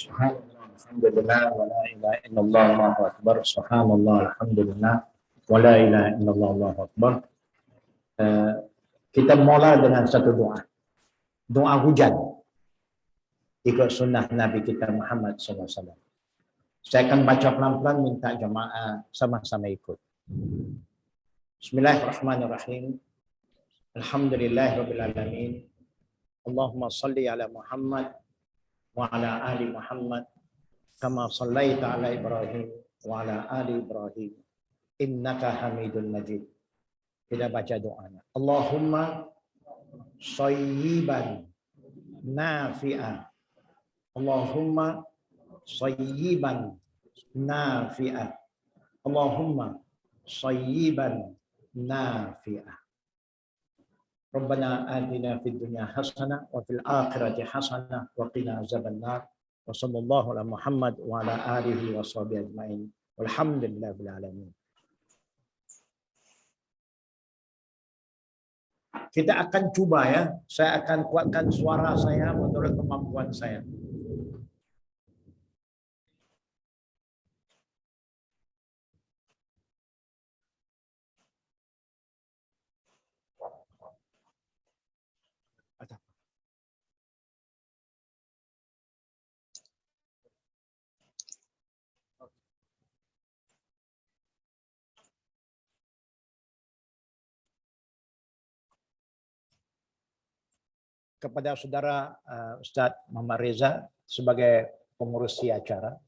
Subhanallah, alhamdulillah, wa la ilaha illallah, Allahu akbar. Subhanallah, alhamdulillah, wa la ilaha illallah, Allahu akbar. Kita mula dengan satu doa. Doa hujan. Ikut sunnah Nabi kita Muhammad SAW. Saya akan baca pelan-pelan, minta jemaah sama-sama ikut. Bismillahirrahmanirrahim. Alhamdulillahirabbil alamin. Allahumma salli ala Muhammad wa ala ali Muhammad kama sallaita ala Ibrahim wa ala ali Ibrahim innaka Hamidul Majid. Kita baca doanya. Allahumma sayyiban nafi'an. Allahumma sayyiban nafi'an. Allahumma sayyiban nafi'an. Rabbana atina fid dunya hasanah wa fil akhirati hasanah wa qina azabannar. Wa sallallahu ala Muhammad wa ala alihi wa sahbihi ajmain. Walhamdulillahil alamin. Kita akan coba ya, saya akan kuatkan suara saya menurut kemampuan saya. Kepada saudara Ustaz Muhammad Reza sebagai pengurusi acara,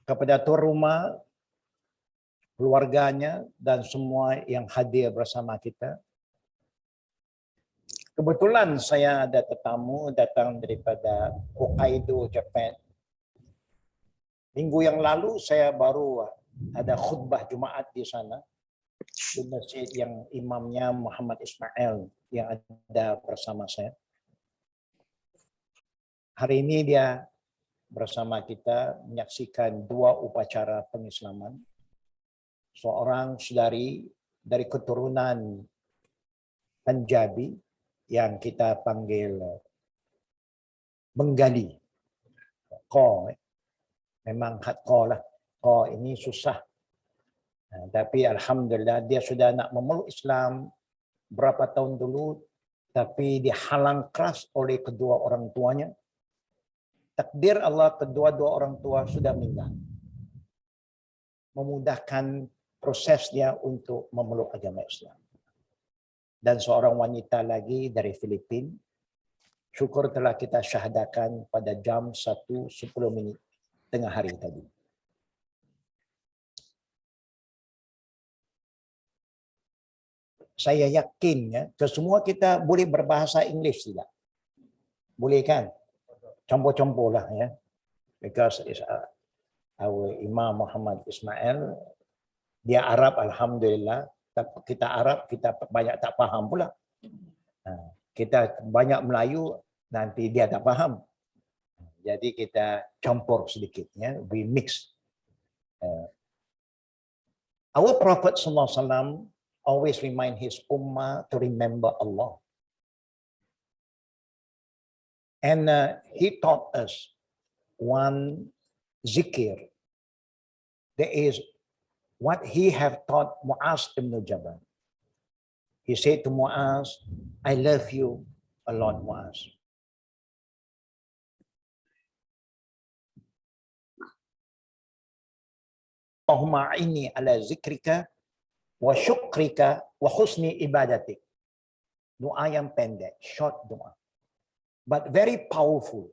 kepada tuan rumah, keluarganya dan semua yang hadir bersama kita. Kebetulan saya ada tetamu datang daripada Hokkaido, Jepang. Minggu yang lalu saya baru ada khutbah Jumaat di sana, di masjid yang imamnya Muhammad Ismail yang ada bersama saya. Hari ini dia bersama kita menyaksikan dua upacara pengislaman. Seorang saudari dari keturunan Punjabi yang kita panggil Bengali. Ko, memang ko lah. Ko ini susah. Tapi alhamdulillah dia sudah nak memeluk Islam berapa tahun dulu, tapi dihalang keras oleh kedua orang tuanya. Takdir Allah, kedua-dua orang tua sudah meninggal. Memudahkan prosesnya untuk memeluk agama Islam. Dan seorang wanita lagi dari Filipina, syukur telah kita syahadakan pada jam 1:10 tengah hari tadi. Saya yakin ya, kesemua kita boleh berbahasa Inggeris tidak? Boleh kan? Campur-campur lah ya. Because our Imam Muhammad Ismail, dia Arab alhamdulillah. Kita Arab, kita banyak tak faham pula. Kita banyak Melayu, nanti dia tak faham. Jadi kita campur sedikit ya, we mix. Our Prophet sallallahu alaihi wasallam always remind his ummah to remember Allah. And he taught us one zikir. There is what he have taught Mu'az ibn Jabal. He said to Mu'az, I love you a lot, Mu'az. Allahumma a'inni ala zikrika wa syukrika wa husni ibadatik. Doa yang pendek, short doa, but very powerful.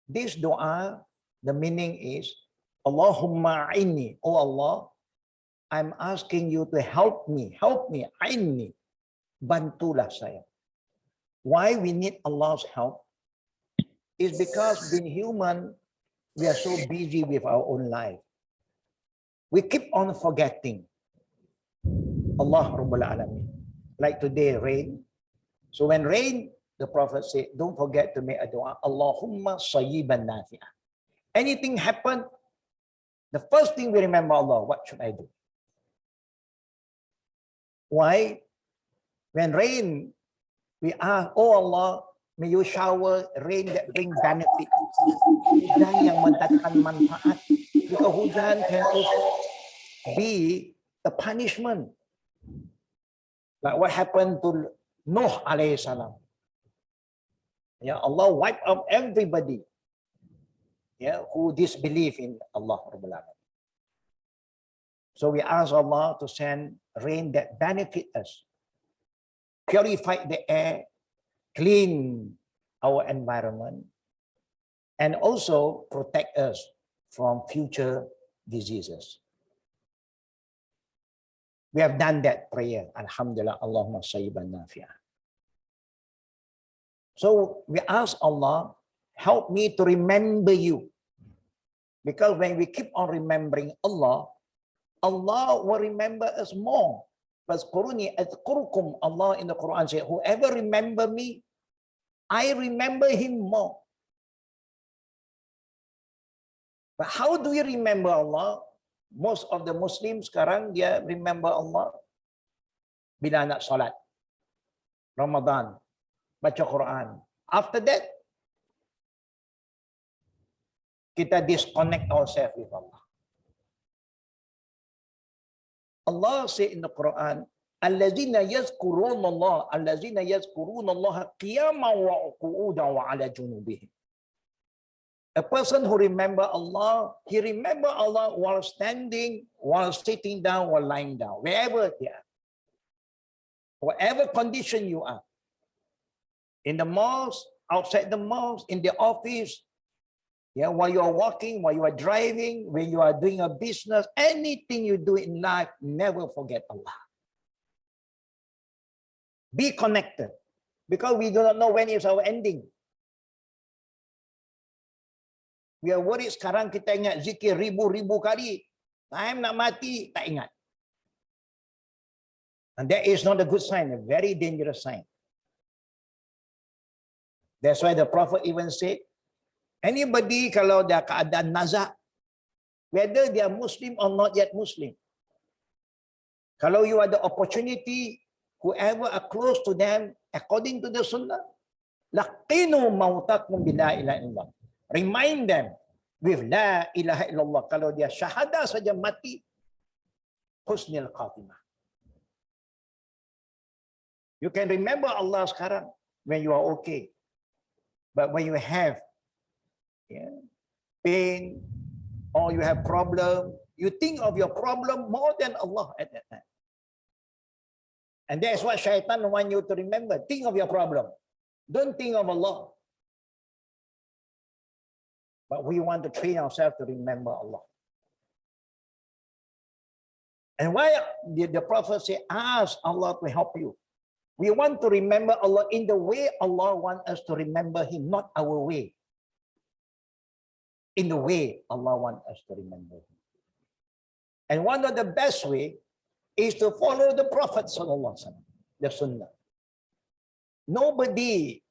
This doa, the meaning is, Allahumma a'inni, oh Allah, I'm asking you to help me, a'inni, bantulah saya. Why we need Allah's help? Is because being human, we are so busy with our own life. We keep on forgetting Allah Rabbul Alamin. Like today, rain. So when rain, the Prophet said, don't forget to make a dua. Allahumma sayyiban nafi'ah. Anything happen, the first thing we remember Allah, what should I do? Why? When rain, we ask, oh Allah, May you shower rain that bring benefit. Hujan yang mendatangkan manfaat. Because hujan can also be the punishment. Like what happened to Nuh alayhi salam. Ya, Allah wipe out everybody. Yeah, who disbelieve in Allah Rabbul Alamin. So we ask Allah to send rain that benefit us, purify the air, clean our environment, and also protect us from future diseases. We have done that prayer. Alhamdulillah, Allahumma sayyiban nafi'ah. So we ask Allah, help me to remember you. Because when we keep on remembering Allah, Allah will remember us more. Fazkuruni azkurkum, Allah in the Quran says, whoever remember me, I remember him more. But how do we remember Allah? Most of the Muslims sekarang dia remember Allah bila nak salat, Ramadan, baca Quran. After that, kita disconnect ourselves with Allah. Allah say in the Quran, allazina yazkuruna Allah qiyaman wa qu'udan wa ala junubihim. A person who remember Allah, he remember Allah while standing, while sitting down, while lying down, wherever he are. Whatever condition you are. In the mosque, outside the mosque, in the office, yeah, while you are walking, while you are driving, when you are doing a business, anything you do in life, never forget Allah. Be connected. Because we do not know when is our ending. We are worried sekarang kita ingat zikir ribu-ribu kali. Time nak mati, tak ingat. And that is not a good sign, a very dangerous sign. That's why the Prophet even said, anybody kalau dah keadaan nazak, whether they are Muslim or not yet Muslim, kalau you ada opportunity, whoever are close to them, according to the Sunnah, laqinu mautakum bila ilaha illallah. Remind them with la ilaha illallah. Kalau dia syahadah saja mati, husnul khatimah. You can remember Allah sekarang when you are okay. But when you have pain or you have problem, you think of your problem more than Allah at that time. And that's what shaitan wants you to remember. Think of your problem. Don't think of Allah. But we want to train ourselves to remember Allah. And why the Prophet say, ask Allah to help you. We want to remember Allah in the way Allah wants us to remember Him, not our way. In the way Allah wants us to remember Him. And one of the best way is to follow the Prophet sallallahu alaihi wasallam, the Sunnah. Nobody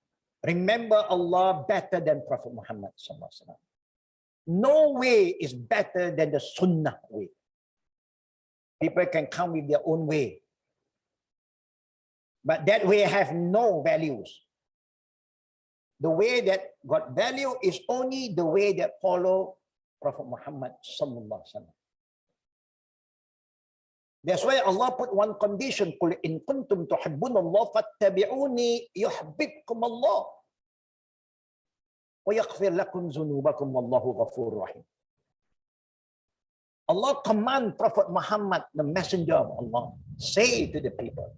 remember Allah better than Prophet Muhammad sallallahu alaihi wasallam. No way is better than the Sunnah way. People can come with their own way. But that way have no values. The way that got value is only the way that follow Prophet Muhammad sallallahu alaihi wasallam. That's why Allah put one condition, qul in kuntum tuhibbunallah fattabi'uni yuhibbukum Allah wa yaghfir lakum dzunubakum wallahu ghafurur rahim. Allah command Prophet Muhammad, the messenger of Allah, say to the people,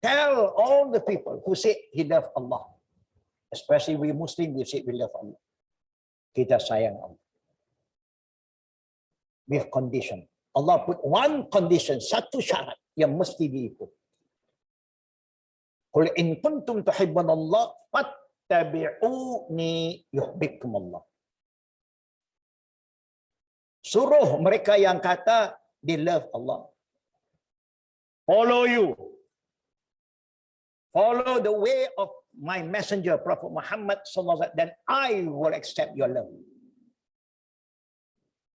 tell all the people who say he love Allah, especially we Muslim, we say we love Allah. Kita sayang Allah. With condition. Allah put one condition, satu syarat yang mesti diikut. Qul in kuntum tuhibbunallah fattabi'uni yuhibbukum Allah. Suruh mereka yang kata they love Allah. Follow you. Follow the way of my messenger, Prophet Muhammad sallallahu alaihi wasallam, then I will accept your love.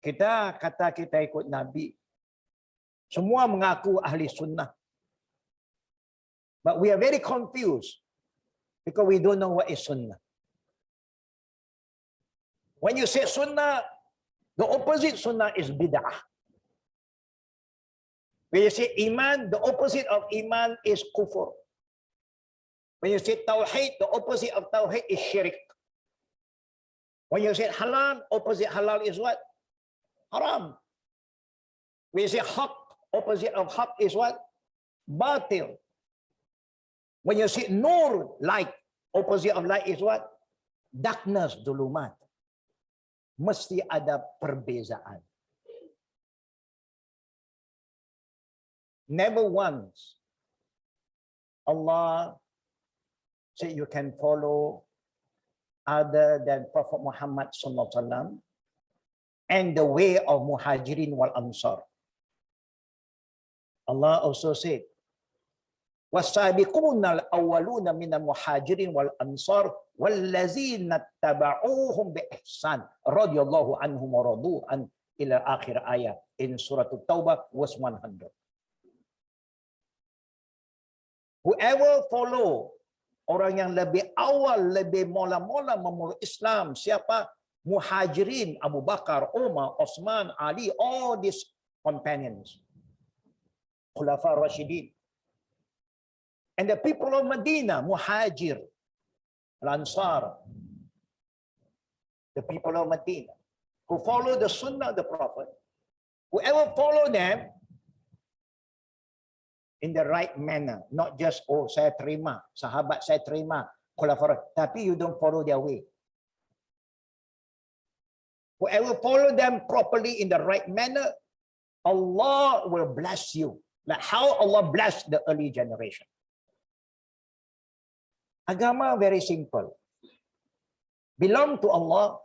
Kita kata kita ikut Nabi. Semua mengaku ahli sunnah. But we are very confused. Because we don't know what is sunnah. When you say sunnah, the opposite sunnah is bid'ah. When you say iman, the opposite of iman is kufur. When you say tawhid, the opposite of tawhid is syirik. When you say halal, opposite halal is what? Haram. When you say haq, opposite of haq is what? Batil. When you say nur, light, opposite of light is what? Darkness, dulumat. Mesti ada perbezaan. Never once Allah said you can follow other than Prophet Muhammad sallallahu alaihi wasallam and the way of Muhajirin wal Ansar. Allah also said, وَالسَّابِقُونَ الْأَوَّلُونَ مِنَ الْمُحَاجِرِينَ وَالْأَنصَارِ وَالَّذِينَ اتَّبَعُوهُمْ بِإِحْسَانٍ رَضِيَ اللَّهُ عَنْهُمْ وَرَضُوا عَنْهُ إلى آخر ayat in Surah At-Taubah verse 100. Whoever follow orang yang lebih awal, lebih mula-mula memeluk Islam, siapa? Muhajirin, Abu Bakar, Umar, Osman, Ali, all these companions. Khulafa Rashidin. And the people of Medina, Muhajir, Al-Ansar, the people of Medina, who follow the Sunnah of the Prophet, whoever follow them in the right manner, not just, oh, saya terima, sahabat saya terima, khulafa, tapi you don't follow their way. Whoever follow them properly in the right manner, Allah will bless you. Like how Allah blessed the early generation. Agama very simple. Belong to Allah,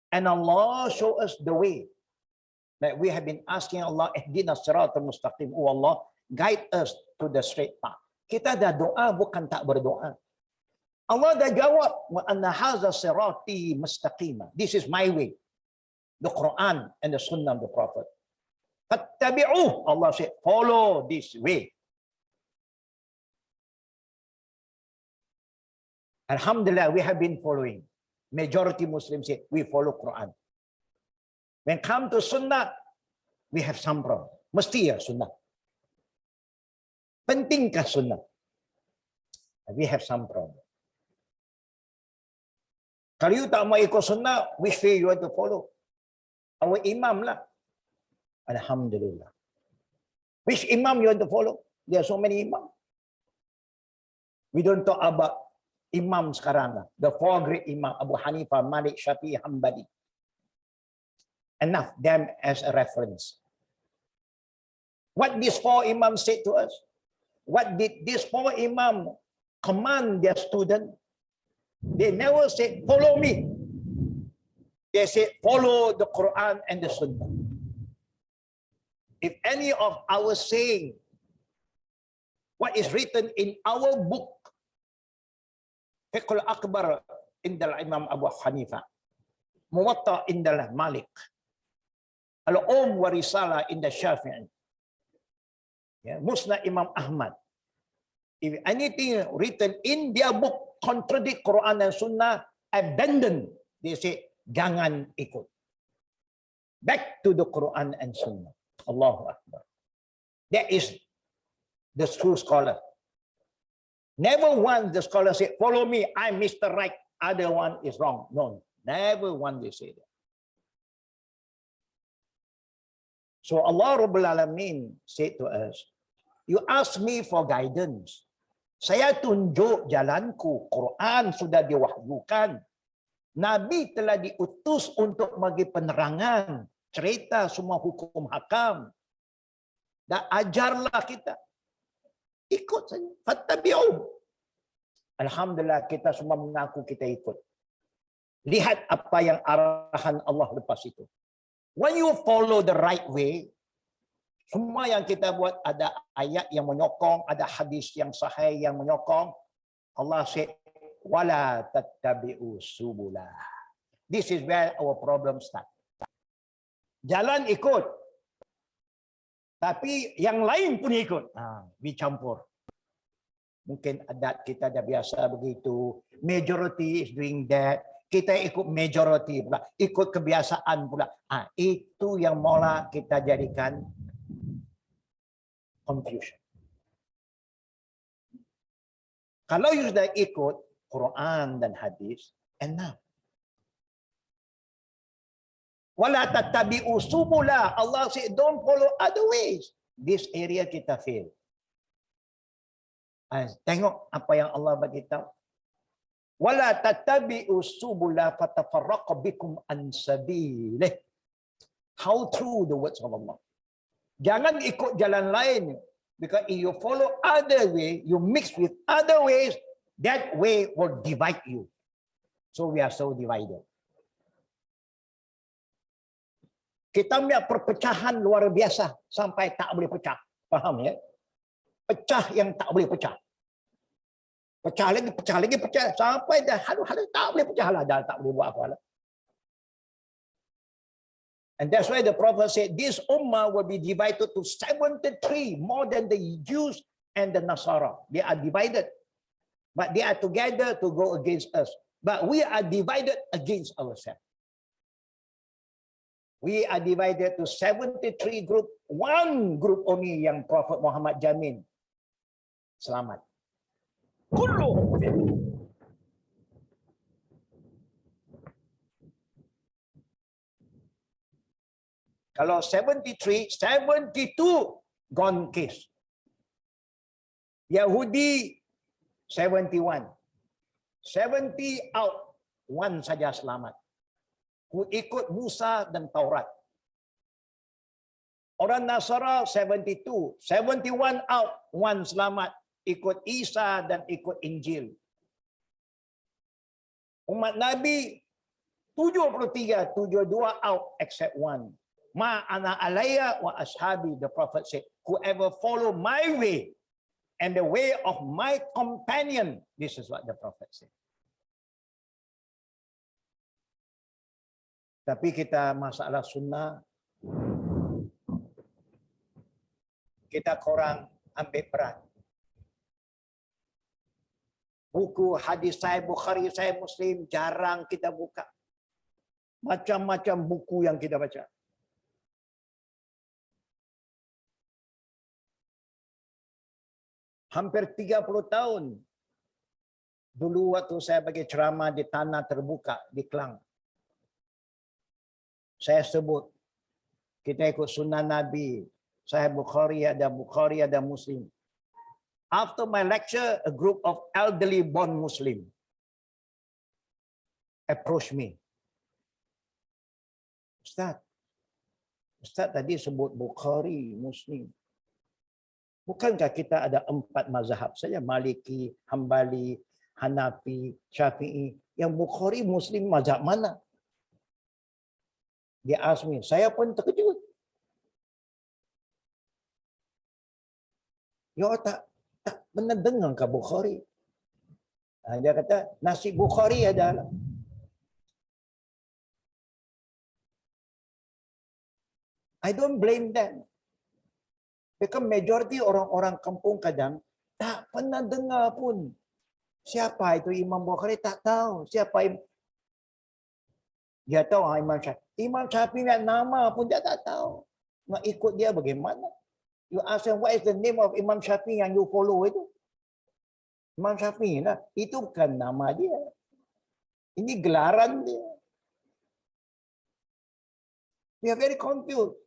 and Allah show us the way. Like we have been asking Allah, ihdinas siratal mustaqim. Oh Allah, guide us to the straight path. Kita dah doa, bukan tak berdoa. Allah dah jawab, wa anna hadza sirati mustaqima. This is my way. The Quran and the Sunnah of the Prophet. Fattabi'uh. Allah said, follow this way. Alhamdulillah, we have been following. Majority Muslims say, we follow Quran. When come to Sunnah, we have some problem. Mesti ya Sunnah. Pentingkah Sunnah? We have some problem. Kalau you tak mau ikut Sunnah, which way you want to follow? Our Imam lah. Alhamdulillah. Which Imam you want to follow? There are so many Imam. We don't talk about Imam sekarang lah. The four great Imam, Abu Hanifah, Malik, Syafi'i, Hambali. Enough them as a reference. What these four Imams said to us? What did these four Imam command their student? They never said, follow me. They said, follow the Quran and the Sunnah. If any of our saying, what is written in our book, Fiqhul Akbar indal Imam Abu Hanifah, Muwatta indal Malik, Al-Um wa Risalah indal Syafi'i, Musnad Imam Ahmad. If anything written in their book contradict Quran and Sunnah, abandon. They say, jangan ikut. Back to the Quran and Sunnah. Allahu Akbar. That is the true scholar. Never once the scholar say, follow me, I'm Mr. Right, other one is wrong. No, never once they say that. So Allah Rabbul Alamin said to us, you ask me for guidance. Saya tunjuk jalanku. Quran sudah diwahyukan. Nabi telah diutus untuk bagi penerangan. Cerita semua hukum hakam. Dan ajarlah kita. Ikut saja. Fattabi'u. Alhamdulillah kita semua mengaku kita ikut. Lihat apa yang arahan Allah lepas itu. When you follow the right way, semua yang kita buat ada ayat yang menyokong, ada hadis yang sahih yang menyokong. Allah said, wala tattabi'u subula. This is where our problem start. Jalan ikut. Tapi yang lain pun ikut. Dicampur. Mungkin adat kita dah biasa begitu. Majority is doing that. Kita ikut majority pula. Ikut kebiasaan pula. Itu yang mula kita jadikan confusion. Kalau you sudah ikut Quran dan hadis, enough. Wala tattabi'u subula. Allah say, don't follow other ways. This area kita fail. Tengok apa yang Allah bagi tahu. Wala tattabi'u subula fatafarraqu bikum an sabilih. How true the words of Allah. Jangan ikut jalan lain. Because if you follow other way, you mix with other ways, that way will divide you. So we are so divided. Kita punya perpecahan luar biasa sampai tak boleh pecah. Faham ya? Pecah yang tak boleh pecah. Pecah lagi, pecah. Sampai dah halu-halu tak boleh pecah lah. Dah tak boleh buat apa lah. And that's why the Prophet said, this ummah will be divided to 73, more than the Jews and the Nasara. They are divided. But they are together to go against us. But we are divided against ourselves. We are divided to 73 group. One group only yang Prophet Muhammad jamin selamat. Kullu. Kalau 73, 72 gone case. Yahudi 71. 70 out. One saja selamat. Who ikut Musa dan Taurat. Orang Nasara 72, 71 out, one selamat, ikut Isa dan ikut Injil. Umat Nabi 73, 72 out except one. Ma ana alaiya wa ashabi, the Prophet said, whoever follow my way and the way of my companion, this is what the Prophet said. Tapi kita masalah sunnah, kita kurang ambil peran. Buku hadis Sahih Bukhari, Sahih Muslim jarang kita buka. Macam-macam buku yang kita baca. Hampir 30 tahun. Dulu waktu saya bagi ceramah di tanah terbuka di Klang. Saya sebut, kita ikut sunnah Nabi. Sahih Bukhari, ada Muslim. After my lecture, a group of elderly born Muslim approached me. Ustaz tadi sebut Bukhari, Muslim. Bukankah kita ada 4 mazhab saja? Maliki, Hambali, Hanafi, Syafi'i. Yang Bukhari, Muslim mazhab mana? Dia ask me, saya pun terkejut. Ya tak pernah dengar ke Bukhari? Dia kata, nasi Bukhari adalah. I don't blame them. Because majority orang-orang kampung kadang tak pernah dengar pun. Siapa itu Imam Bukhari? Tak tahu. Siapa dia tahu Imam Syafi'i. Imam Syafi'i nama pun dia tak tahu. Nak ikut dia bagaimana? You ask him, what is the name of Imam Syafi'i yang you follow itu? Imam Syafi'i lah. Itu bukan nama dia. Ini gelaran dia. We are very confused.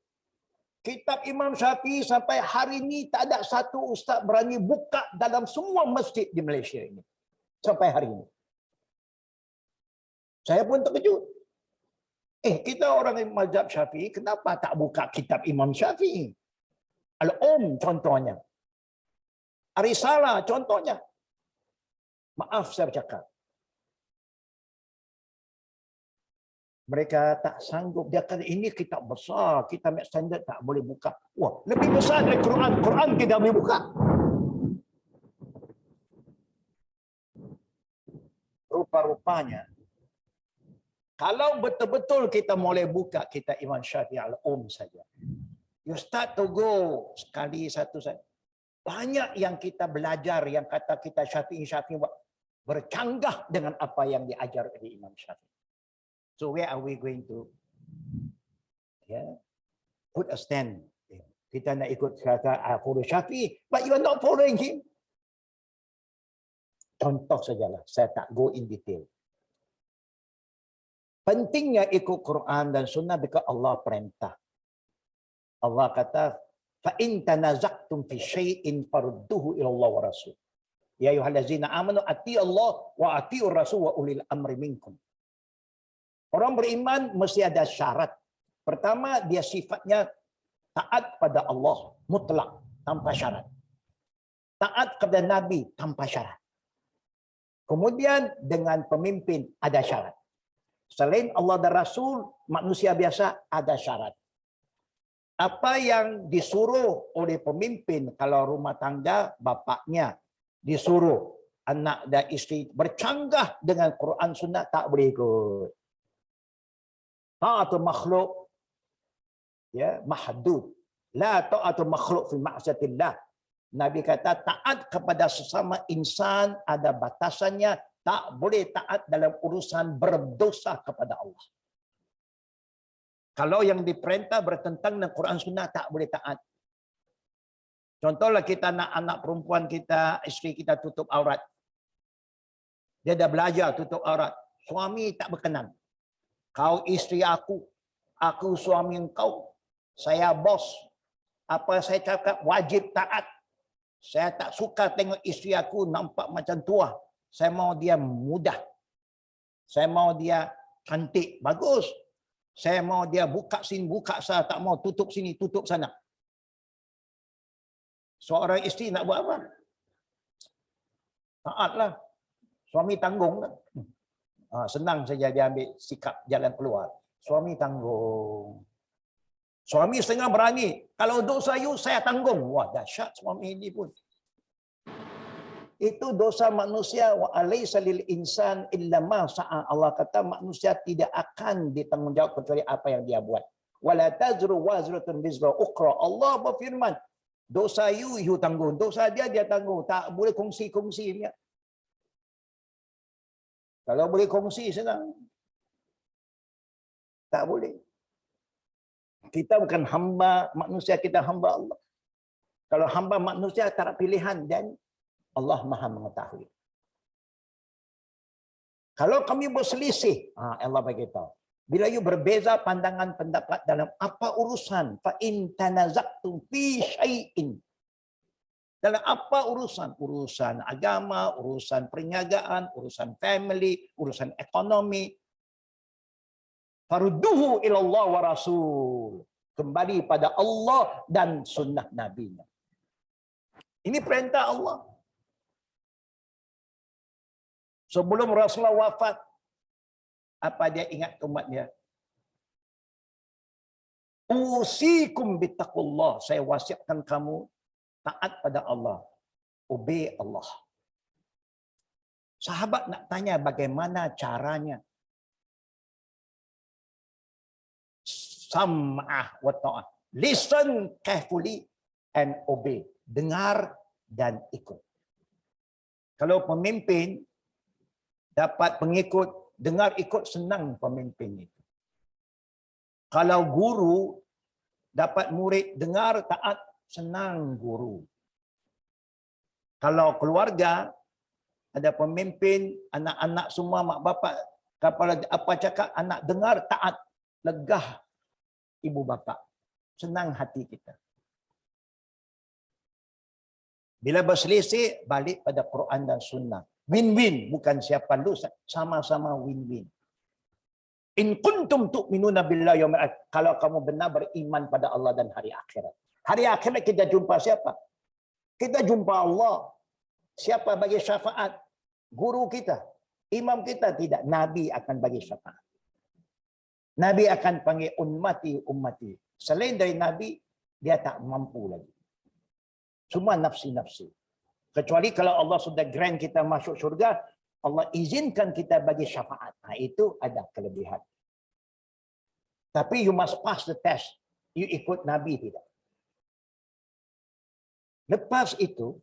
Kitab Imam Syafi'i sampai hari ini tak ada satu ustaz berani buka dalam semua masjid di Malaysia ini. Sampai hari ini. Saya pun terkejut. Kita orang mazhab Syafi'i, kenapa tak buka kitab Imam Syafi'i? Contohnya. Ar-Risalah contohnya. Maaf saya bercakap. Mereka tak sanggup. Dia kata ini kitab besar, kitab standard tak boleh buka. Wah, lebih besar dari Quran. Quran kita boleh buka. Rupa-rupanya kalau betul-betul kita boleh buka kitab Imam Syafi'i al-Saja. You start to go sekali satu saja. Banyak yang kita belajar yang kata kita Syafi'i bercanggah dengan apa yang diajar oleh Imam Syafi'i. So where are we going to put a stand? Kita nak ikut kata follow Syafi'i, but you are not following him. Contoh sajalah, saya tak go in detail. Pentingnya ikut Quran dan Sunnah because Allah perintah. Allah kata, فَإِن تَنَزَعْتُمْ فِي شَيْءٍ فَرُدُّهُ إِلَى اللَّهِ وَرَسُولِهِ يَا أَيُّهَا الَّذِينَ آمَنُوا أَطِيعُوا اللَّهَ وَأَطِيعُوا الرَّسُولَ وَأُولِي الْأَمْرِ مِنكُمْ. Orang beriman mesti ada syarat. Pertama, dia sifatnya taat pada Allah mutlak tanpa syarat. Taat kepada Nabi tanpa syarat. Kemudian dengan pemimpin ada syarat. Selain Allah dan Rasul, manusia biasa ada syarat. Apa yang disuruh oleh pemimpin, kalau rumah tangga, bapaknya disuruh anak dan isteri bercanggah dengan Quran Sunnah, tak boleh ikut. Ta'atul makhluk mahdud. La ta'atul makhluk fi ma'siyatillah. Nabi kata taat kepada sesama insan ada batasannya, tak boleh taat dalam urusan berdosa kepada Allah. Kalau yang diperintah bertentang dengan Quran Sunnah, tak boleh taat. Contohlah kita nak anak perempuan kita, isteri kita tutup aurat. Dia dah belajar tutup aurat. Suami tak berkenan. Kau isteri aku suami engkau. Saya bos. Apa saya cakap wajib taat. Saya tak suka tengok isteri aku nampak macam tua. Saya mau dia muda. Saya mau dia cantik, bagus. Saya mau dia buka sini, buka sana. Tak mau tutup sini, tutup sana. Seorang isteri nak buat apa? Taatlah. Suami tanggung. Senang saja dia ambil sikap jalan keluar. Suami tanggung. Suami setengah berani. Kalau dosa you, saya tanggung. Wah, dahsyat suami ini pun. Itu dosa manusia. Wa alaysa lil insan illa ma sa'a. Allah kata manusia tidak akan ditanggungjawab kecuali apa yang dia buat. Wala tazru wazratun wizra ukhra. Allah berfirman, dosa you tanggung, dosa dia tanggung. Tak boleh kongsi-kongsi dia. Kalau boleh kongsi senang. Tak boleh. Kita bukan hamba manusia, kita hamba Allah. Kalau hamba manusia tak ada pilihan dan Allah Maha mengetahui. Kalau kami berselisih, Allah beritahu. Bila you berbeza pandangan pendapat dalam apa urusan, fa in tanazaqtum fi syai'in. Dalam apa urusan? Urusan agama, urusan perniagaan, urusan family, urusan ekonomi. Farudduhu ila Allah wa Rasul. Kembali pada Allah dan sunnah Nabi-Nya. Ini perintah Allah. Sebelum Rasulullah wafat, apa dia ingat umatnya? Usikum bittaqullah. Saya wasiatkan kamu taat pada Allah. Obey Allah. Sahabat nak tanya bagaimana caranya. Sam'ah wa ta'ah. Listen carefully and obey. Dengar dan ikut. Kalau pemimpin dapat pengikut, dengar ikut senang pemimpin itu. Kalau guru dapat murid dengar taat, senang guru. Kalau keluarga ada pemimpin, anak-anak semua mak bapak kepala apa cakap anak dengar taat, legah ibu bapa. Senang hati kita. Bila berselisih balik pada Quran dan Sunnah. Win-win, bukan siapa lu, sama-sama win-win. In kuntum tu'minuna billahi yawmil akhir. Kalau kamu benar beriman pada Allah dan hari akhirat. Hari akhirat kita jumpa siapa? Kita jumpa Allah. Siapa bagi syafaat? Guru kita, imam kita tidak. Nabi akan bagi syafaat. Nabi akan panggil ummati. Selain dari Nabi, dia tak mampu lagi. Semua nafsi-nafsi. Kecuali kalau Allah sudah grant kita masuk syurga, Allah izinkan kita bagi syafaat. Itu ada kelebihan. Tapi you must pass the test. You ikut Nabi tidak. Lepas itu,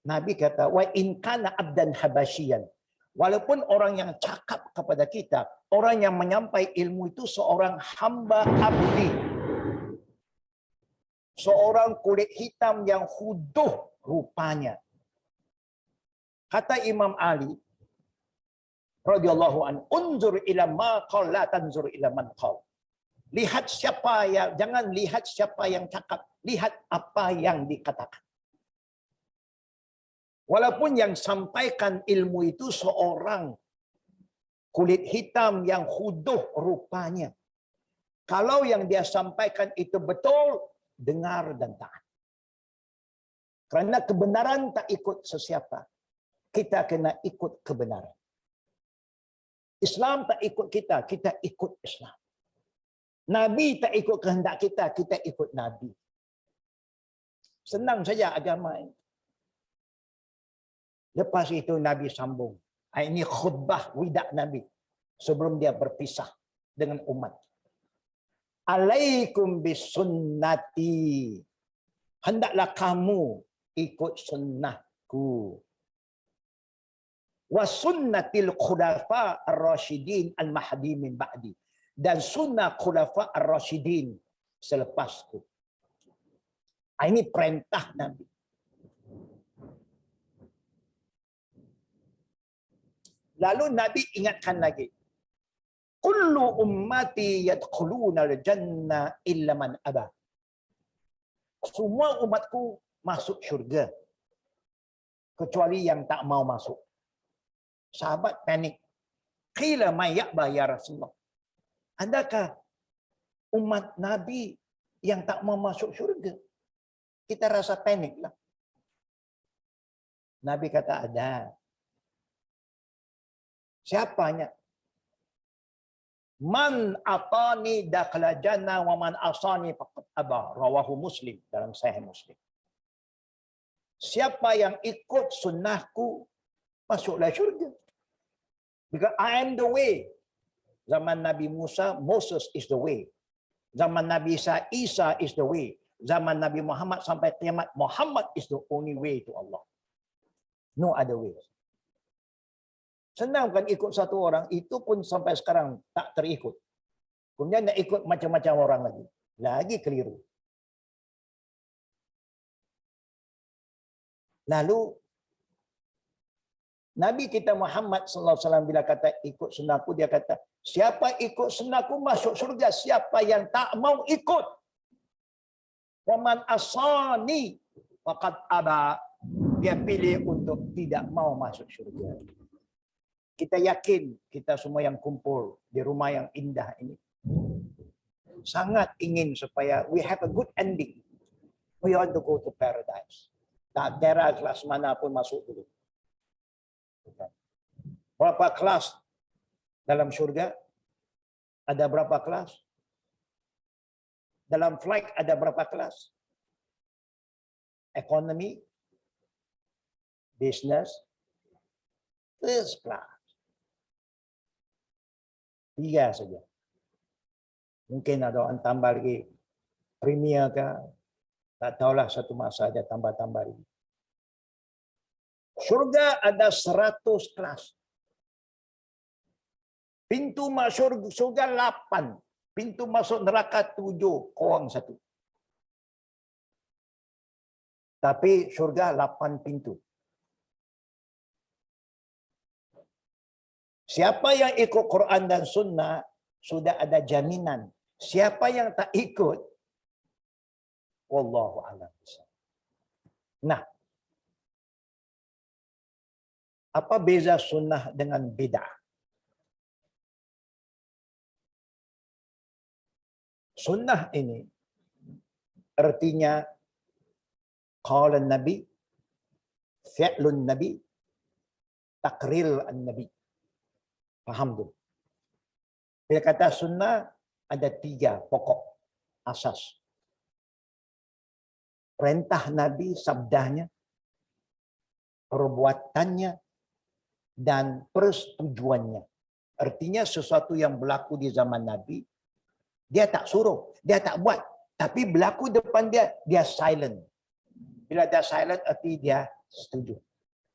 Nabi kata, wa in kana abdan habasyian. Walaupun orang yang cakap kepada kita, orang yang menyampai ilmu itu seorang hamba abdi. Seorang kulit hitam yang huduh rupanya. Kata Imam Ali radhiyallahu anhu, unzur ila ma qala la tanzur ila man qala. Lihat siapa yang, jangan lihat siapa yang cakap, lihat apa yang dikatakan. Walaupun yang sampaikan ilmu itu seorang kulit hitam yang huduh rupanya. Kalau yang dia sampaikan itu betul, dengar dan taat. Kerana kebenaran tak ikut sesiapa. Kita kena ikut kebenaran. Islam tak ikut kita, kita ikut Islam. Nabi tak ikut kehendak kita, kita ikut Nabi. Senang saja agama ini. Lepas itu Nabi sambung. Ini khutbah widak Nabi sebelum dia berpisah dengan umat. Alaikum bisunnati. Hendaklah kamu ikut sunnahku. Wa sunnatil khulafa ar-rasyidin al-mahdi min ba'di. Dan sunnah khulafa ar-rasyidin selepasku. Ini perintah Nabi. Lalu Nabi ingatkan lagi. Kullu ummati yadkhuluna al-jannah illa man aba. Semua umatku masuk syurga kecuali yang tak mau masuk. Sahabat panik. Qila may ya'ba ya Rasulullah. Adakah umat Nabi yang tak mau masuk syurga? Kita rasa panik lah. Nabi kata ada. Siapanya? Man atani dakhala jannah wa man asani faqad aba. Rawahu Muslim dalam Sahih Muslim. Siapa yang ikut sunnahku masuklah syurga. Because I am the way. Zaman Nabi Musa, Moses is the way. Zaman Nabi Isa, Isa is the way. Zaman Nabi Muhammad sampai kiamat, Muhammad is the only way to Allah. No other way. Senang kan ikut satu orang, itu pun sampai sekarang tak terikut. Kemudian nak ikut macam-macam orang lagi. Lagi keliru. Lalu, Nabi kita Muhammad sallallahu alaihi wasallam bila kata ikut sunnahku, dia kata, siapa ikut sunnahku masuk surga, siapa yang tak mau ikut. Wa man asani faqad aba. Dia pilih untuk tidak mau masuk surga. Kita yakin kita semua yang kumpul di rumah yang indah ini sangat ingin supaya we have a good ending. We want to go to paradise. Tak kira kelas mana pun masuk dulu. Berapa kelas dalam syurga? Ada berapa kelas? Dalam flight ada berapa kelas? Economy, business, first class. 3 saja. Mungkin ada orang tambah lagi premier ke, tak tahulah satu masa ada tambah-tambah lagi. Syurga ada 100 kelas. Pintu masuk syurga 8. Pintu masuk neraka 7, kurang 1. Tapi syurga 8 pintu. Siapa yang ikut Quran dan Sunnah, sudah ada jaminan. Siapa yang tak ikut, wallahu a'lam. Nah, apa beza sunnah dengan bid'ah? Sunnah ini artinya qala Nabi, fi'lun Nabi, takril an-Nabi. Faham tu? Bila kata sunnah, ada 3 pokok asas. Perintah Nabi, sabdanya, perbuatannya, dan persetujuannya. Artinya sesuatu yang berlaku di zaman Nabi, dia tak suruh, dia tak buat. Tapi berlaku depan dia, dia silent. Bila dia silent, arti dia setuju.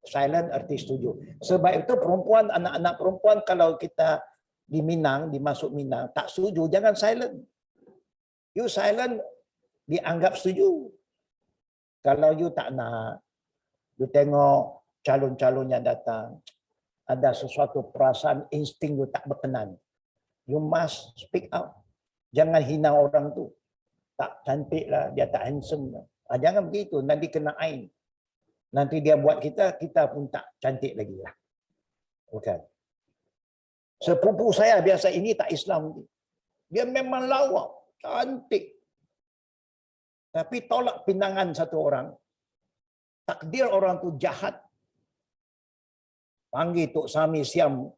Silent arti setuju. Sebab itu perempuan, anak-anak perempuan kalau kita di Minang, dimasuk Minang, tak setuju, jangan silent. You silent, dianggap setuju. Kalau you tak nak, you tengok calon-calon yang datang, ada sesuatu perasaan insting you tak berkenan. You must speak out. Jangan hina orang tu. Tak cantik lah, dia tak handsome lah. Jangan begitu, nanti kena ain. Nanti dia buat kita, kita pun tak cantik lagi lah. Bukan. Sepupu saya biasa ini tak Islam. Dia memang lawa, cantik. Tapi tolak pinangan satu orang. Takdir orang tu jahat. Panggil Tok Sami Siam,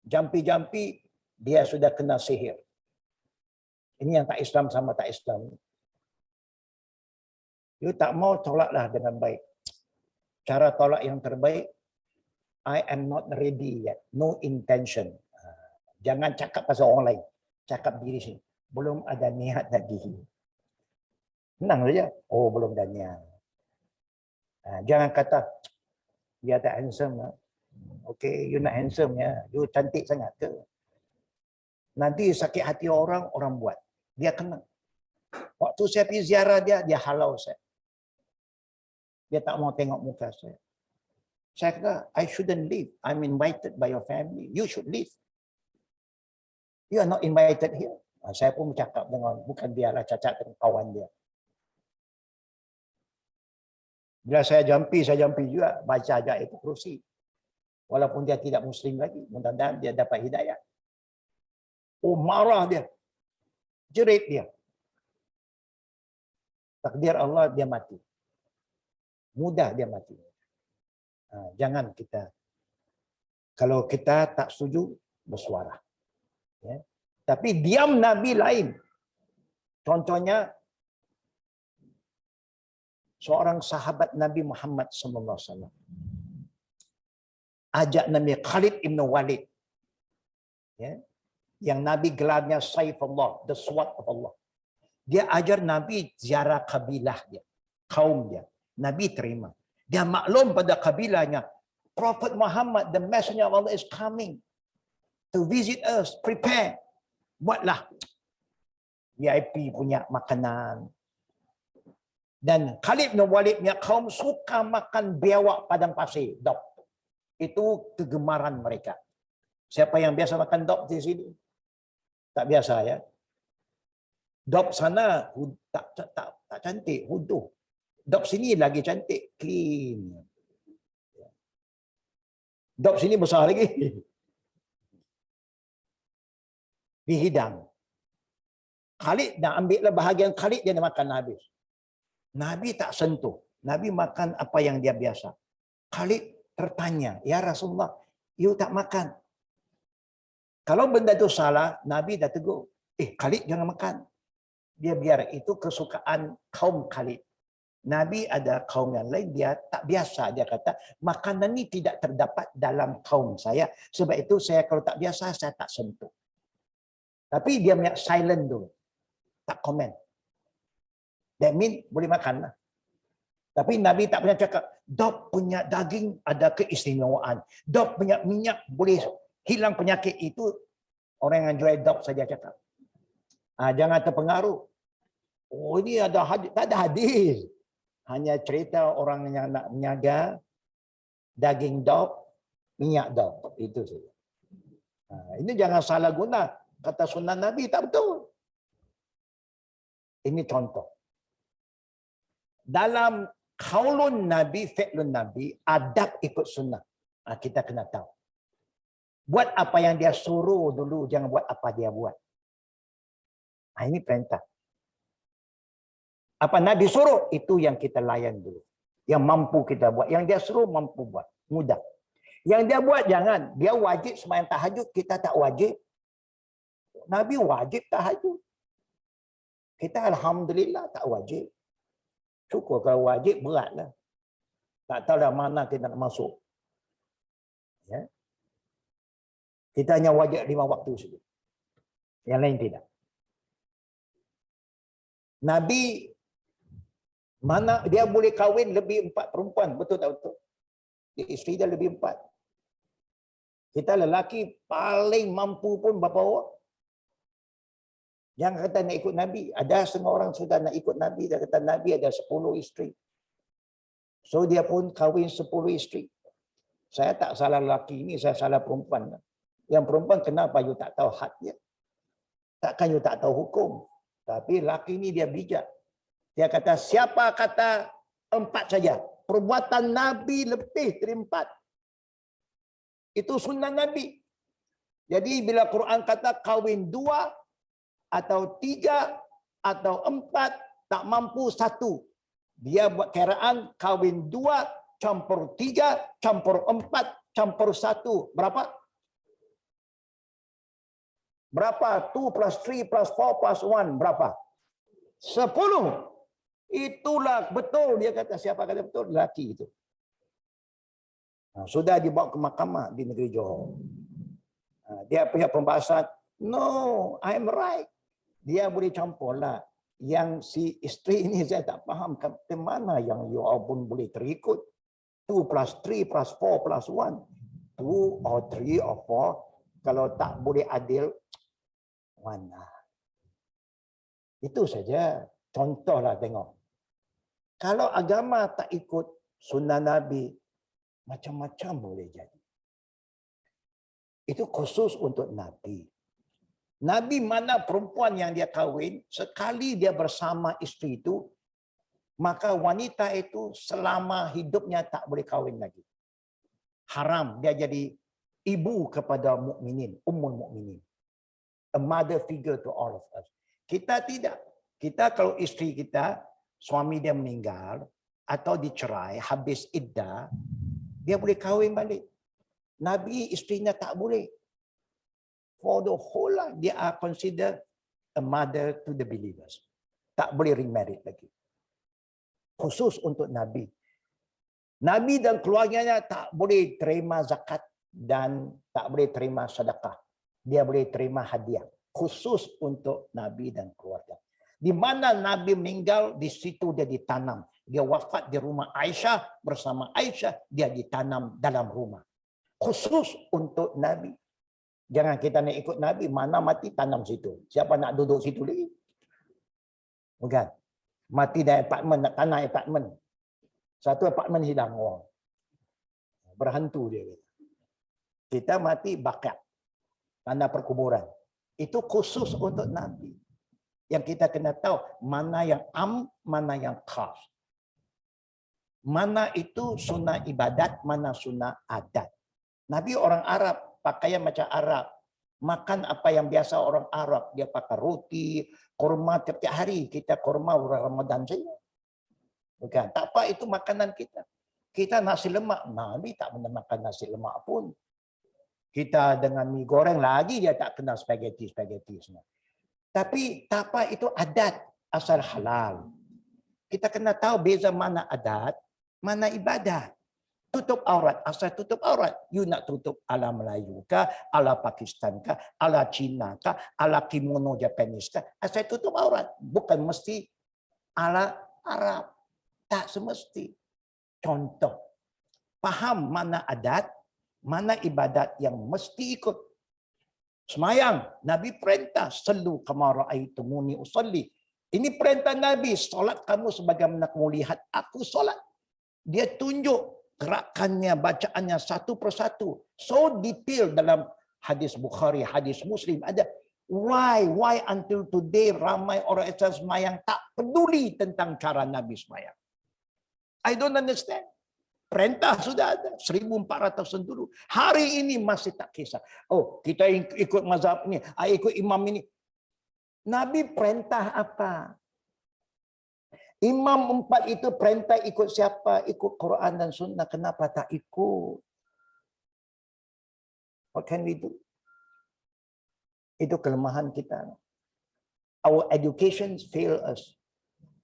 jampi-jampi, dia sudah kena sihir. Ini yang tak Islam sama tak Islam. You tak mau tolaklah dengan baik. Cara tolak yang terbaik, I am not ready yet. No intention. Jangan cakap pasal orang lain. Cakap diri sini. Belum ada niat lagi. Senang saja. Oh, belum ada niat. Jangan kata, dia tak handsome. Okay, you nak handsome ya. You cantik sangat ke? Nanti sakit hati orang, orang buat. Dia kena. Waktu saya pergi ziarah dia, dia halau saya. Dia tak mau tengok muka saya. Saya kata, I shouldn't leave. I'm invited by your family. You should leave. You are not invited here. Saya pun bercakap dengan, bukan dia lah, cacat dengan kawan dia. Bila saya jampi juga. Baca aja itu kursi. Walaupun dia tidak Muslim lagi. Mudah-mudahan dia dapat hidayah. Oh, marah dia. Jerit dia. Takdir Allah, dia mati. Mudah dia mati. Jangan kita, kalau kita tak setuju, bersuara. Ya. Tapi diam Nabi lain. Contohnya, seorang sahabat Nabi Muhammad SAW. Ajak Nabi Khalid ibn Walid. Ya. Yang Nabi gelarnya Saifullah, the sword of Allah. Dia ajar Nabi ziarah kabilah dia, kaum dia. Nabi terima. Dia maklum pada kabilahnya, Prophet Muhammad, the messenger of Allah is coming to visit us. Prepare. Buatlah VIP punya makanan. Dan Khalid bin Walid punya kaum suka makan biawak padang pasir, dok. Itu kegemaran mereka. Siapa yang biasa makan dok di sini? Tak biasa ya. Dok sana tak cantik, huduh. Dok sini lagi cantik, clean. Dok sini besar lagi. Dihidang. Khalid dah ambillah bahagian Khalid, dia makan habis. Nabi tak sentuh. Nabi makan apa yang dia biasa. Khalid tertanya, ya Rasulullah, you tak makan. Kalau benda itu salah, Nabi dah tegur. Khalid jangan makan. Dia biar itu kesukaan kaum Khalid. Nabi ada kaum yang lain, dia tak biasa. Dia kata, makanan ini tidak terdapat dalam kaum saya. Sebab itu saya kalau tak biasa, saya tak sentuh. Tapi dia punya silent dulu. Tak komen. That mean boleh makan lah. Tapi Nabi tak pernah cakap, dog punya daging ada keistimewaan. Dog punya minyak boleh hilang penyakit. Itu orang yang jual dog saja cakap. Jangan terpengaruh. Oh, ini ada hadis. Tak ada hadis. Hanya cerita orang yang nak menjaga daging dog, minyak dog. Itu saja. Ini jangan salah guna. Kata sunnah Nabi tak betul. Ini contoh. Dalam qaulun Nabi, fi'lun Nabi, adab ikut sunnah. Kita kena tahu. Buat apa yang dia suruh dulu, jangan buat apa dia buat. Ini perintah. Apa Nabi suruh, itu yang kita layan dulu. Yang mampu kita buat. Yang dia suruh mampu buat. Mudah. Yang dia buat jangan. Dia wajib sembahyang tahajud, kita tak wajib. Nabi wajib tahajud. Kita alhamdulillah tak wajib. Syukur kalau wajib beratlah. Tak tahu dah mana kita nak masuk. Ya. Kita hanya wajib 5 waktu saja. Yang lain tidak. Nabi Mana dia boleh kahwin lebih 4 perempuan, betul tak betul? Isteri dia lebih 4. Kita lelaki paling mampu pun berapa orang? Yang kata nak ikut Nabi, ada setengah orang sudah nak ikut Nabi, dia kata Nabi ada 10 isteri. So dia pun kahwin 10 isteri. Saya tak salah lelaki ini, saya salah perempuan. Yang perempuan kenapa you tak tahu had dia? Takkan you tak tahu hukum? Tapi lelaki ini dia bijak. Dia kata siapa kata 4 saja? Perbuatan Nabi lebih dari 4. Itu sunnah Nabi. Jadi bila Quran kata kahwin 2 atau 3 atau 4 tak mampu 1. Dia buat kiraan kahwin 2 campur 3 campur 4 campur 1. Berapa? Berapa? 2 plus 3 plus 4 plus 1 berapa? 10. Itulah betul. Dia kata siapa kata betul? Lelaki itu. Sudah dibawa ke mahkamah di negeri Johor. Dia punya pembahasan, no, I'm right. Dia boleh campurlah. Yang si isteri ini saya tak faham ke mana yang you all pun boleh terikut. 2 plus 3 plus 4 plus 1. 2 or 3 or 4. Kalau tak boleh adil, mana? Itu saja. Contohlah tengok. Kalau agama tak ikut sunnah Nabi, macam-macam boleh jadi. Itu khusus untuk Nabi. Nabi mana perempuan yang dia kahwin, sekali dia bersama isteri itu, maka wanita itu selama hidupnya tak boleh kahwin lagi. Haram dia jadi ibu kepada mukminin, ummul mukminin. A mother figure to all of us. Kita tidak. Kita kalau isteri kita, suami dia meninggal atau dicerai, habis iddah, dia boleh kahwin balik. Nabi isterinya tak boleh. For the whole life, dia are considered a mother to the believers. Tak boleh remarried lagi. Khusus untuk Nabi. Nabi dan keluarganya tak boleh terima zakat dan tak boleh terima sedekah. Dia boleh terima hadiah. Khusus untuk Nabi dan keluarga. Di mana Nabi meninggal, di situ dia ditanam. Dia wafat di rumah Aisyah, bersama Aisyah, dia ditanam dalam rumah. Khusus untuk Nabi. Jangan kita nak ikut Nabi, mana mati tanam situ. Siapa nak duduk situ lagi? Bukan. Mati dari apartmen, nak tanah apartmen. Satu apartmen hilang orang. Berhantu dia. Kita mati bakat. Tanah perkuburan. Itu khusus untuk Nabi. Yang kita kena tahu, mana yang mana yang khas. Mana itu sunnah ibadat, mana sunnah adat. Nabi orang Arab, pakaian macam Arab. Makan apa yang biasa orang Arab. Dia pakai roti, kurma tiap-tiap hari. Kita kurma Ramadan saja. Bukan. Tak apa, itu makanan kita. Kita nasi lemak. Nabi tak pernah makan nasi lemak pun. Kita dengan mie goreng lagi, dia tak kenal spaghetti semua. Tapi tak apa, itu adat asal halal. Kita kena tahu beza mana adat, mana ibadat. Tutup aurat, asal tutup aurat. You nak tutup ala Melayu kah, ala Pakistan kah, ala Cina kah, ala kimono Japanese kah, asal tutup aurat. Bukan mesti ala Arab. Tak semesti. Contoh, faham mana adat, mana ibadat yang mesti ikut. Semayang, Nabi perintah, sallu kama ra'aitumuni usalli. Ini perintah Nabi, solat kamu sebagaimana kamu lihat aku solat. Dia tunjuk gerakannya, bacaannya satu persatu. So detail dalam hadis Bukhari, hadis Muslim ada. Why until today ramai orang Islam semayang tak peduli tentang cara Nabi semayang. I don't understand. Perintah sudah ada 1400 tahun dulu. Hari ini masih tak kisah. Oh, kita ikut mazhab ini, ikut imam ini. Nabi perintah apa? Imam 4 itu perintah ikut siapa? Ikut Quran dan Sunnah. Kenapa tak ikut? What can we do? Itu kelemahan kita. Our education fail us.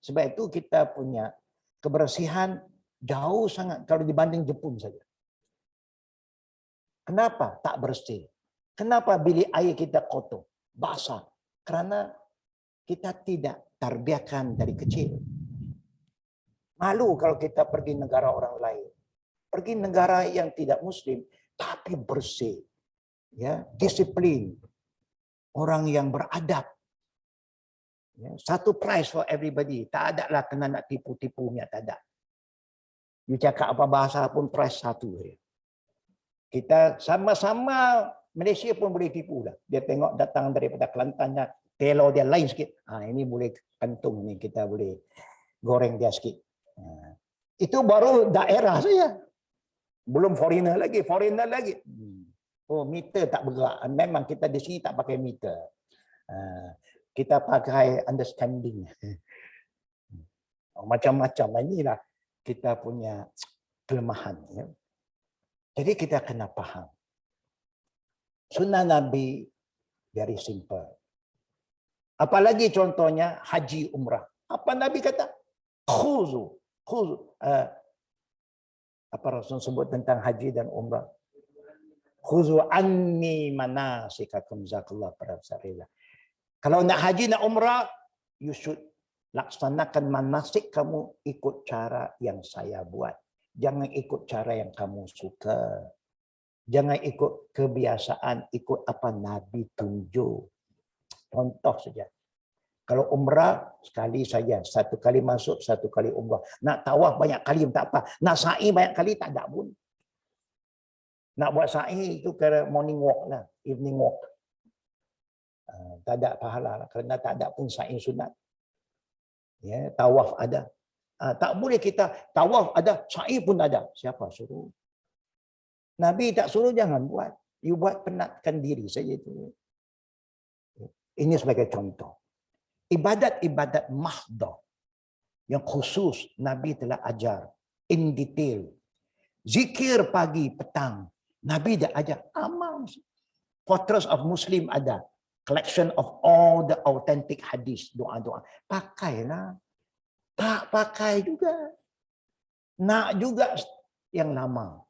Sebab itu kita punya kebersihan jauh sangat kalau dibanding Jepun saja. Kenapa tak bersih? Kenapa bilik air kita kotor, basah? Karena kita tidak terbiakan dari kecil. Malu kalau kita pergi negara orang lain. Pergi negara yang tidak Muslim, tapi bersih. Ya, disiplin. Orang yang beradab. Ya, satu price for everybody. Tak ada lah kena nak tipu-tipunya, tak ada. You cakap apa bahasa pun price satu. Kita sama-sama Malaysia pun boleh tipu lah. Dia tengok datang daripada Kelantan, telo dia lain sikit. Ini boleh kantung ni, kita boleh goreng dia sikit. Itu baru daerah saya. Belum foreigner lagi. Oh, meter tak bergerak. Memang kita di sini tak pakai meter. Kita pakai understanding. Macam-macam. Inilah kita punya kelemahan. Ya. Jadi kita kena faham. Sunnah Nabi very simple. Apalagi contohnya haji umrah. Apa Nabi kata? Khuzu. Apa Rasul sebut tentang haji dan umrah? Khuzu anni manasikakum zakallah parasarila. Kalau nak haji nak umrah, you should laksanakan manasik kamu ikut cara yang saya buat. Jangan ikut cara yang kamu suka. Jangan ikut kebiasaan, ikut apa Nabi tunjuk. Contoh saja. Kalau umrah, sekali saja. Satu kali masuk, satu kali umrah. Nak tawaf banyak kali, tak apa. Nak sa'i banyak kali, tak ada pun. Nak buat sa'i itu kira morning walk lah. Evening walk. Tak ada pahala lah. Kerana tak ada pun sa'i sunat. Ya, tawaf ada. Tak boleh kita tawaf ada, sa'i pun ada. Siapa suruh? Nabi tak suruh jangan buat. You buat penatkan diri saja itu. Ini sebagai contoh. Ibadat-ibadat mahdah yang khusus Nabi telah ajar in detail. Zikir pagi, petang. Nabi dah ajar amal. Fortress of Muslim ada. Collection of all the authentic hadis, doa-doa. Pakailah. Tak pakai juga. Nak juga yang lama.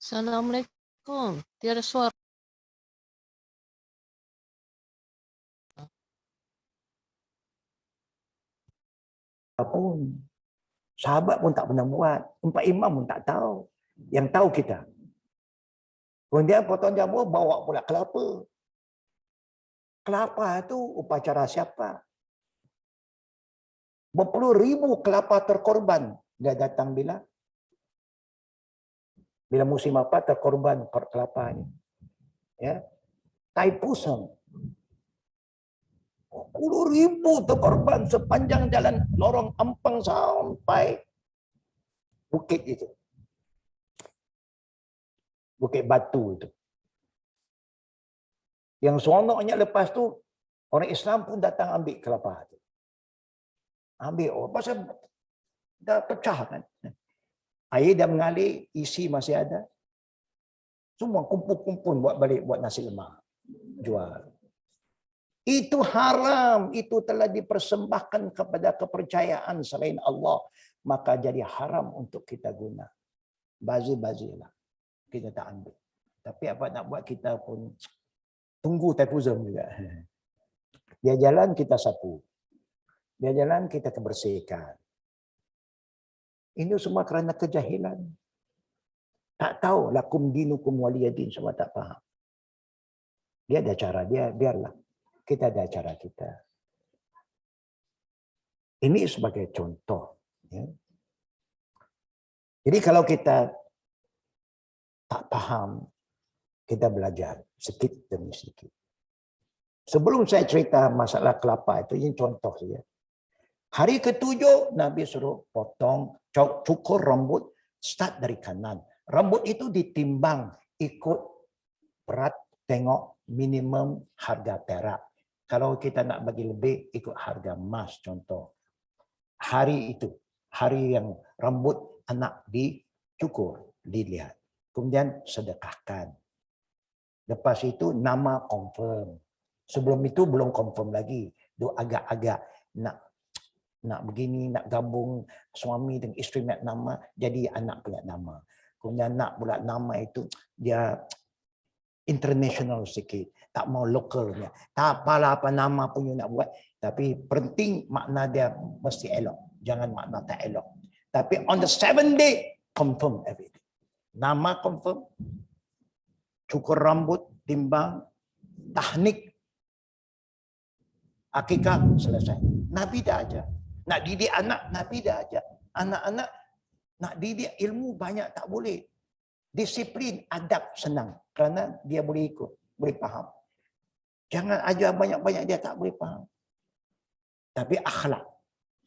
Assalamualaikum. Tiada suara. Pun. Sahabat pun tak pernah buat. Empat imam pun tak tahu. Yang tahu kita. Kemudian potong jambu bawa pula kelapa. Kelapa itu upacara siapa? Berpuluh ribu kelapa terkorban. Dia datang bila? Bila musim apa terkorban kelapa ini. Ya. Taipusan. 10,000 terkorban sepanjang jalan lorong Ampang sampai bukit itu. Bukit Batu itu. Yang seronoknya lepas tu Orang Islam pun datang ambil kelapa tu. Ambil, pasal dah pecah kan. Air dah mengalir, isi masih ada. Semua kumpul-kumpul buat balik buat nasi lemak. Jual. Itu haram. Itu telah dipersembahkan kepada kepercayaan selain Allah. Maka jadi haram untuk kita guna. Bazir-bazirlah. Kita tak ambil. Tapi apa nak buat, kita pun tunggu typhoon juga. Dia jalan, kita sapu. Dia jalan, kita kebersihkan. Ini semua kerana kejahilan. Tak tahu lakum dinukum waliyadin, semua tak faham. Dia ada cara dia, biarlah. Kita ada cara kita. Ini sebagai contoh. Ya. Jadi kalau kita tak paham, kita belajar sedikit demi sedikit. Sebelum saya cerita masalah kelapa itu, ini contoh saja. Hari ke-7, Nabi suruh potong, cukur rambut, start dari kanan. Rambut itu ditimbang ikut berat, tengok minimum harga perak. Kalau kita nak bagi lebih, ikut harga emas contoh. Hari itu, hari yang rambut anak dicukur, dilihat. Kemudian sedekahkan. Lepas itu nama confirm. Sebelum itu belum confirm lagi. Dia agak-agak nak begini, nak gabung suami dengan isteri nak nama, jadi anak punya nama. Kemudian nak pula nama itu dia international sikit, tak mau lokalnya. Tak apalah apa nama pun you nak buat, tapi penting makna dia mesti elok. Jangan makna tak elok. Tapi on the 7th day, confirm everything. Nama confirm, cukur rambut, timbang, tahnik, akikah, selesai. Nabi dah ajar. Nak didik anak, Nabi dah ajar. Anak-anak nak didik ilmu banyak tak boleh. Disiplin, adab senang. Kerana dia boleh ikut, boleh faham. Jangan ajar banyak-banyak, dia tak boleh faham. Tapi akhlak,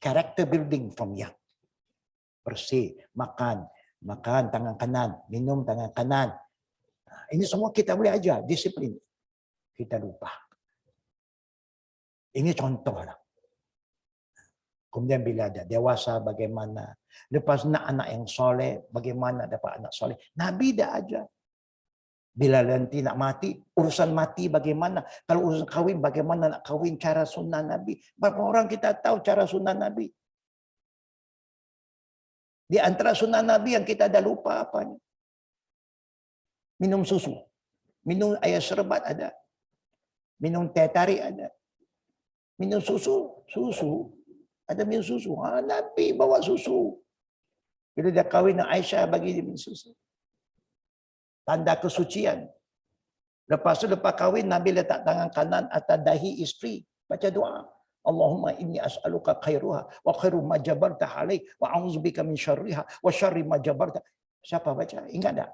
character building from young. Bersih, makan tangan kanan, minum tangan kanan. Ini semua kita boleh ajar, disiplin. Kita lupa. Ini contoh lah. Kemudian bila ada dewasa bagaimana. Lepas nak anak yang soleh, bagaimana dapat anak soleh. Nabi dah ajar. Bila nanti nak mati, urusan mati bagaimana. Kalau urusan kahwin, bagaimana nak kahwin, cara sunnah Nabi. Berapa orang kita tahu cara sunnah Nabi? Di antara sunnah Nabi yang kita dah lupa apanya. Minum susu. Minum air serbat ada. Minum teh tarik ada. Minum susu. Ada minum susu. Nabi bawa susu. Bila dia kahwin dengan Aisyah, bagi dia minum susu. Tanda kesucian. Lepas tu, lepas kahwin, Nabi letak tangan kanan atas dahi isteri. Baca doa. Allahumma inni as'aluka khairuha wa khairu ma jabarta alaih wa a'udzubika min syarriha wa syarri ma jabarta. Siapa baca? Ingat tak?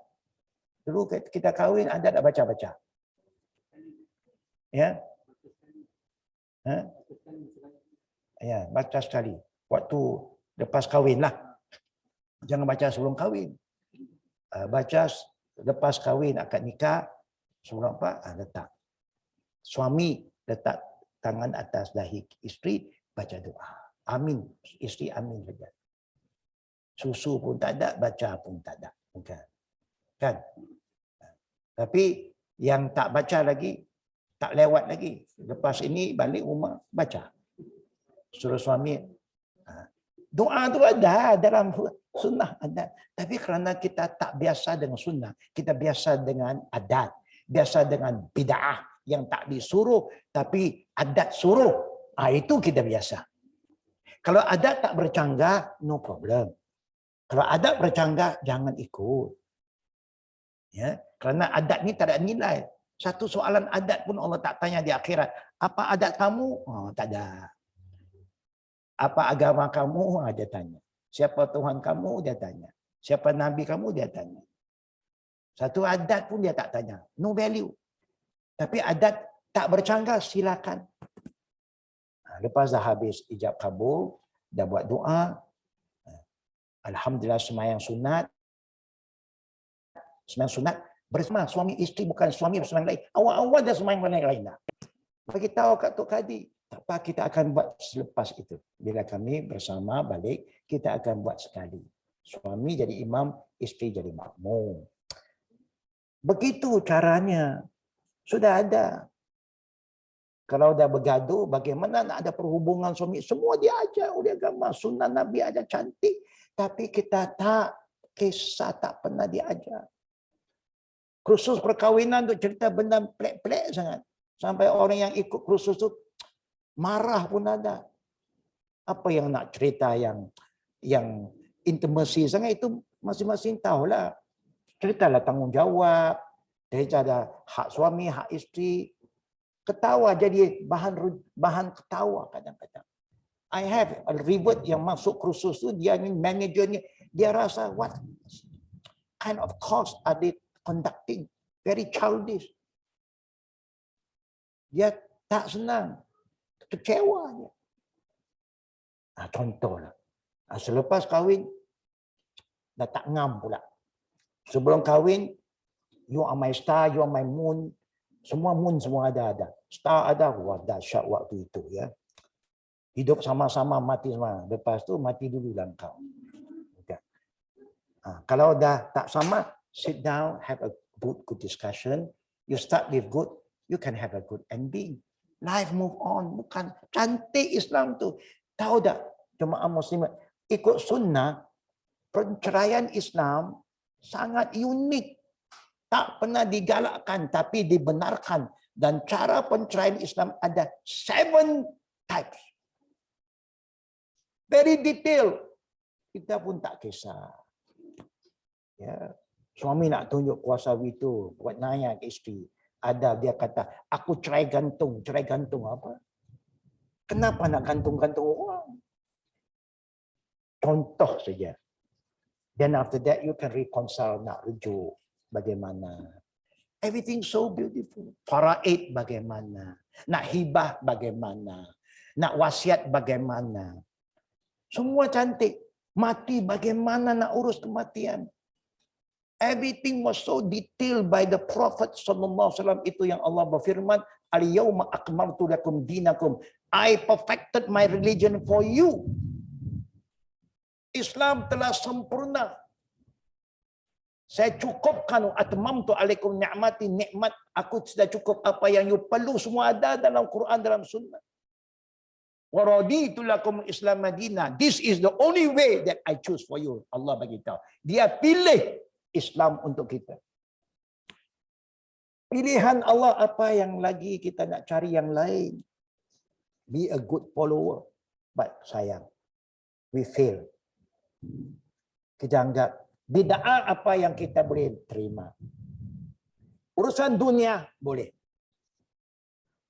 Dulu kita kahwin, ada tak baca-baca? Ya? Ya, baca sekali. Waktu lepas kahwin lah. Jangan baca sebelum kahwin. Baca lepas kahwin, akad nikah, sebelum apa? Letak. Suami letak tangan atas dahi isteri, baca doa. Amin. Isteri amin saja. Susu pun tak ada, baca pun tak ada. Kan? Tapi yang tak baca lagi, tak lewat lagi. Lepas ini balik rumah, baca. Suruh suami. Doa tu ada dalam sunnah ada. Tapi kerana kita tak biasa dengan sunnah, kita biasa dengan adat, biasa dengan bid'ah yang tak disuruh, tapi adat suruh. Itu kita biasa. Kalau adat tak bercanggah, no problem. Kalau adat bercanggah, jangan ikut. Ya, kerana adat ni tak ada nilai. Satu soalan adat pun Allah tak tanya di akhirat. Apa adat kamu? Tak ada. Apa agama kamu? Dia tanya. Siapa Tuhan kamu? Dia tanya. Siapa Nabi kamu? Dia tanya. Satu adat pun dia tak tanya. No value. Tapi adat tak bercanggah, silakan. Lepas dah habis ijab kabul, dah buat doa. Alhamdulillah sembahyang sunat. Sembahyang sunat bersama suami isteri, bukan suami bersama yang lain. Awal-awal dah sembahyang lain dah. Bagi tahu kat Tok Kadi, tak apa, kita akan buat selepas itu. Bila kami bersama balik, kita akan buat sekali. Suami jadi imam, isteri jadi makmum. Begitu caranya. Sudah ada. Kalau dah bergaduh, bagaimana nak ada perhubungan suami? Semua diajar oleh agama. Sunnah Nabi ada cantik. Tapi kita tak, kisah tak pernah diajar. Kursus perkahwinan tu cerita benda pelik-pelik sangat. Sampai orang yang ikut kursus tu marah pun ada. Apa yang nak cerita yang intimasi sangat itu masing-masing tahulah. Ceritalah tanggungjawab. Cerita ada hak suami, hak isteri. Ketawa jadi bahan ketawa kadang-kadang. I have a reward yang masuk kursus tu, dia ni managernya, dia rasa what kind of course are they conducting? Very childish. Dia tak senang. Kecewa dia. Contohlah. Selepas kahwin, dah tak ngam pula. Sebelum kahwin, you are my star, you are my moon. Semua moon semua ada. Star ada. Wah, dahsyat waktu itu ya. Hidup sama-sama, mati sama. Lepas tu mati dululah kau. Kalau dah tak sama, sit down, have a good discussion. You start with good, you can have a good ending. Life move on. Bukan cantik Islam tu. Tahu tak, jemaah muslimat, ikut sunnah, perceraian Islam sangat unik. Tak pernah digalakkan tapi dibenarkan. Dan cara penceraian Islam ada 7 types. Very detail. Kita pun tak kisah. Ya, suami nak tunjuk kuasa itu buat naya ke isteri. Ada dia kata, aku cerai gantung. Cerai gantung apa? Kenapa nak gantung-gantung orang? Contoh saja. Then after that you can reconcile, nak rujuk. Bagaimana? Everything so beautiful. Faraid bagaimana? Nak hibah bagaimana? Nak wasiat bagaimana? Semua cantik. Mati bagaimana nak urus kematian? Everything was so detailed by the Prophet sallallahu alaihi wasallam. Itu yang Allah berfirman, "Al-yauma akmaltu lakum dinakum." I perfected my religion for you. Islam telah sempurna. Saya cukupkan, atmamtu alaikum ni'mati, nikmat aku sudah cukup. Apa yang you perlu semua ada dalam Quran, dalam sunnah. Wa raditu lakum Islam Madinah. This is the only way that I choose for you. Allah bagi tahu. Dia pilih Islam untuk kita. Pilihan Allah, apa yang lagi kita nak cari yang lain? Be a good follower. But sayang, we fail. Kita anggap bid'ah apa yang kita boleh terima. Urusan dunia boleh.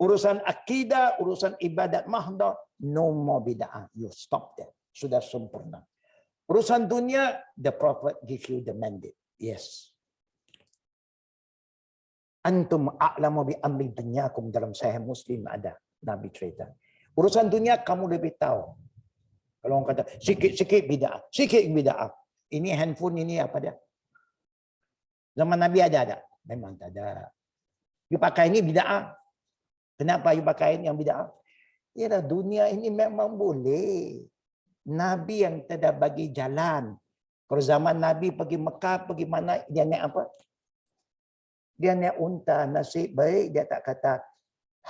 Urusan akidah, urusan ibadat mahdah, no more bid'ah. You stop that. Sudah sempurna. Urusan dunia, the Prophet give you the mandate. Yes. Antum a'lamu bi amri dunyakum, dalam Sahih Muslim ada Nabi cerita. Urusan dunia kamu lebih tahu. Kalau orang kata sikit-sikit bid'ah, sikit bid'ah. Ini handphone ini apa dia? Zaman Nabi ada? Memang tak ada. You pakai ini bid'ah. Kenapa you pakai ini yang bid'ah? Yalah, dunia ini memang boleh. Nabi yang tidak bagi jalan. Kalau zaman Nabi pergi Mekah, pergi mana, dia naik apa? Dia naik unta. Nasib baik dia tak kata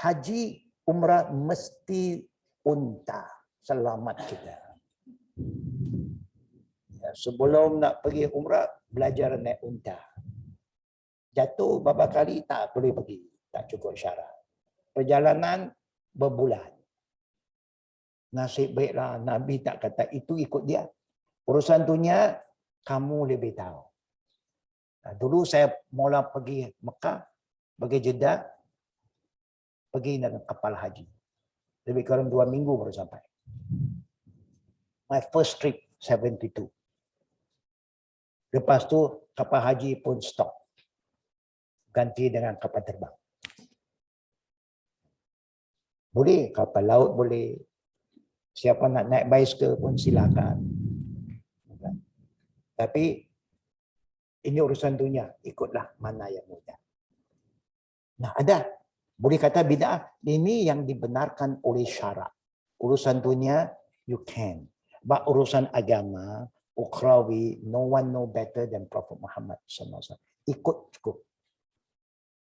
haji umrah mesti unta. Selamat kita. Ya, sebelum nak pergi umrah, belajar naik unta. Jatuh beberapa kali tak boleh pergi. Tak cukup syarat. Perjalanan berbulan. Nasib baiklah Nabi tak kata itu ikut dia. Urusan dunia kamu lebih tahu. Dulu saya mula pergi Mekah, pergi Jeddah, pergi dengan kapal haji. Lebih kurang 2 minggu baru sampai. My first trip 72. Lepas tu kapal haji pun stop. Ganti dengan kapal terbang. Boleh, kapal laut boleh. Siapa nak naik basikal pun silakan. Tapi ini urusan dunia, ikutlah mana yang mudah. Nah, ada Boleh kata bid'ah, ini yang dibenarkan oleh syarak. Urusan dunia, you can. But urusan agama, ukhrawi, no one know better than Prophet Muhammad SAW. Ikut cukup.